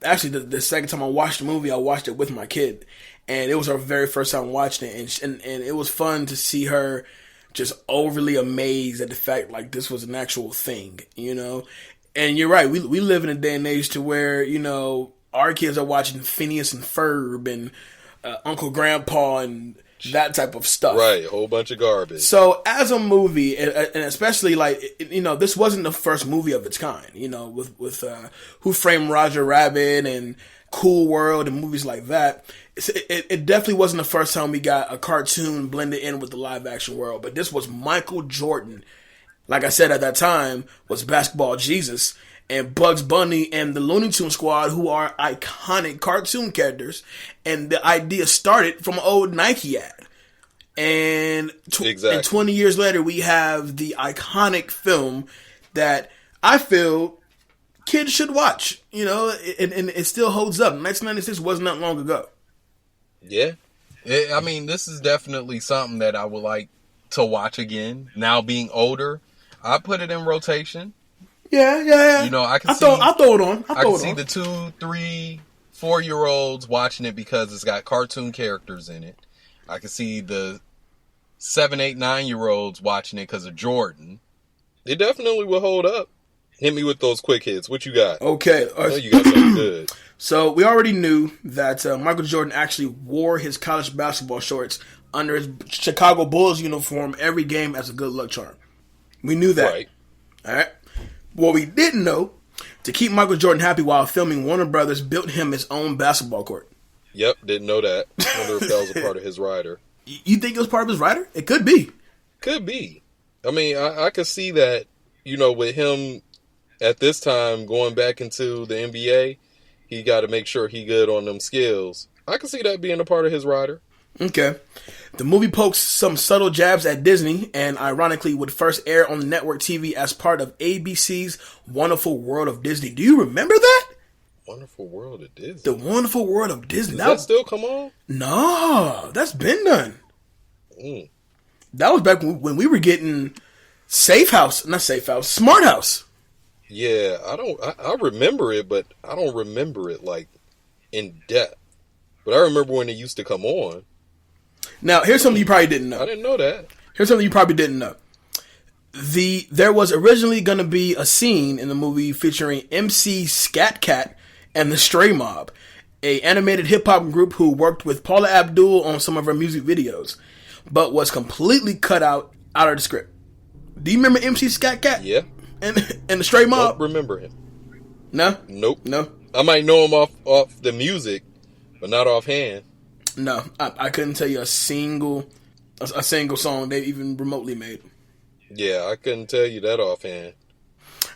actually the second time I watched the movie, I watched it with my kid. And it was our very first time watching it. And it was fun to see her just overly amazed at the fact like this was an actual thing, you know? And you're right, we live in a day and age to where, you know, our kids are watching Phineas and Ferb and Uncle Grandpa and that type of stuff. Right, a whole bunch of garbage. So as a movie, and especially like, you know, this wasn't the first movie of its kind, you know, with Who Framed Roger Rabbit and Cool World and movies like that. It definitely wasn't the first time we got a cartoon blended in with the live action world, but this was Michael Jordan. Like I said at that time, was Basketball Jesus, and Bugs Bunny and the Looney Tunes Squad, who are iconic cartoon characters, and the idea started from an old Nike ad. And, and 20 years later, we have the iconic film that I feel kids should watch, you know, and it still holds up. 1996 wasn't that long ago. Yeah. I mean, this is definitely something that I would like to watch again. Now being older, I put it in rotation. Yeah. You know, I throw it on. I can see the 2, 3, 4-year-olds watching it because it's got cartoon characters in it. I can see the 7, 8, 9-year-olds watching it because of Jordan. It definitely will hold up. Hit me with those quick hits. What you got? Okay. I know you got something good. So we already knew that Michael Jordan actually wore his college basketball shorts under his Chicago Bulls uniform every game as a good luck charm. We knew that. Right. All right. What we didn't know, to keep Michael Jordan happy while filming, Warner Brothers built him his own basketball court. Yep, didn't know that. Wonder if that was a part of his rider. You think it was part of his rider? It could be. Could be. I mean, I could see that, with him at this time going back into the NBA, he got to make sure he good on them skills. I can see that being a part of his rider. Okay. The movie pokes some subtle jabs at Disney and ironically would first air on network TV as part of ABC's Wonderful World of Disney. Do you remember that? Wonderful World of Disney? The Wonderful World of Disney. Does that still come on? No, that's been done. Mm. That was back when we were getting Smart House. Yeah, I remember it, but I don't remember it like in depth. But I remember when it used to come on. Now, here's something you probably didn't know. I didn't know that. Here's something you probably didn't know. There was originally going to be a scene in the movie featuring MC Scat Cat and the Stray Mob, a animated hip-hop group who worked with Paula Abdul on some of her music videos, but was completely cut out of the script. Do you remember MC Scat Cat? Yeah. And the Stray Mob? Don't remember him. No? Nope. No? I might know him off the music, but not offhand. No, I couldn't tell you a single song they even remotely made. Yeah, I couldn't tell you that offhand.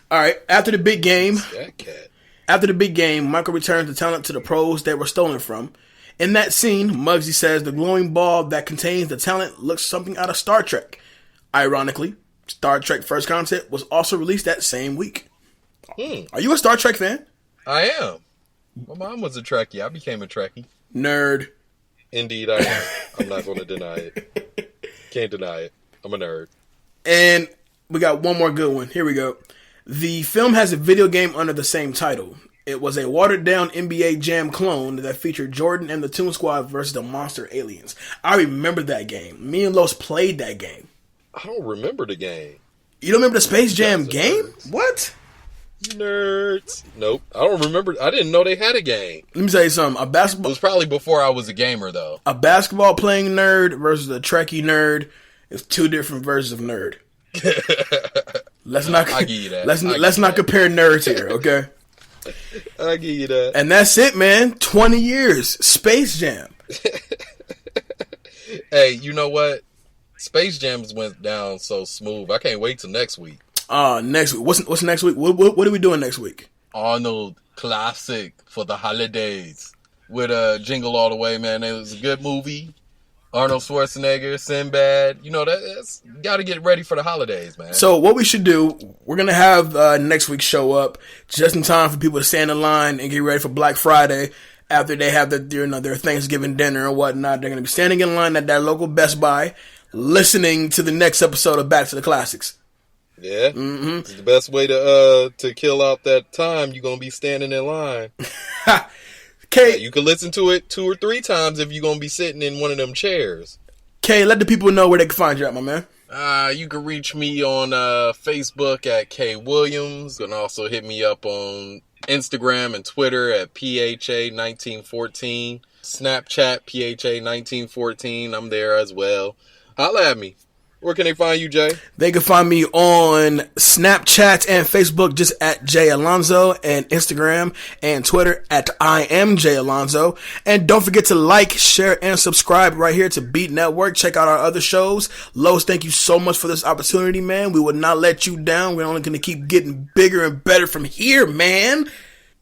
All right, after the big game, That cat. After the big game, Michael returns the talent to the pros they were stolen from. In that scene, Muggsy says the glowing ball that contains the talent looks something out of Star Trek. Ironically, Star Trek First Concept was also released that same week. Are you a Star Trek fan? I am. My mom was a Trekkie. I became a Trekkie. Nerd. Indeed, I am. I'm not going to deny it. Can't deny it. I'm a nerd. And we got one more good one. Here we go. The film has a video game under the same title. It was a watered-down NBA Jam clone that featured Jordan and the Toon Squad versus the Monster Aliens. I remember that game. Me and Los played that game. I don't remember the game. You don't remember the Space Jam game? Nerds. What? Nerds. Nope. I don't remember. I didn't know they had a game. Let me tell you something. It was probably before I was a gamer, though. A basketball playing nerd versus a Trekkie nerd is two different versions of nerd. I give you that. Let's not compare nerds here, okay? I give you that. And that's it, man. 20 years. Space Jam. Hey, you know what? Space Jams went down so smooth. I can't wait till next week. Next week. What's next week? What are we doing next week? Arnold classic for the holidays with Jingle All the Way, man. It was a good movie. Arnold Schwarzenegger, Sinbad. You know, that's got to get ready for the holidays, man. So what we should do, we're going to have next week's show up just in time for people to stand in line and get ready for Black Friday. After they have their Thanksgiving dinner and whatnot, they're going to be standing in line at that local Best Buy, listening to the next episode of Back to the Classics. Yeah, It's the best way to kill out that time. You're gonna be standing in line. Kay, you can listen to it 2 or 3 times if you're gonna be sitting in one of them chairs. Kay, let the people know where they can find you at, my man. You can reach me on Facebook at Kay Williams. You can also hit me up on Instagram and Twitter at PHA1914. Snapchat PHA1914. I'm there as well. Holla at me. Where can they find you, Jay? They can find me on Snapchat and Facebook just at Jay Alonzo, and Instagram and Twitter at I am Jay Alonzo. And don't forget to like, share, and subscribe right here to Beat Network. Check out our other shows. Los, thank you so much for this opportunity, man. We will not let you down. We're only going to keep getting bigger and better from here, man.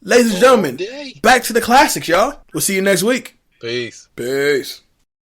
Ladies and gentlemen, back to the classics, y'all. We'll see you next week. Peace. Peace.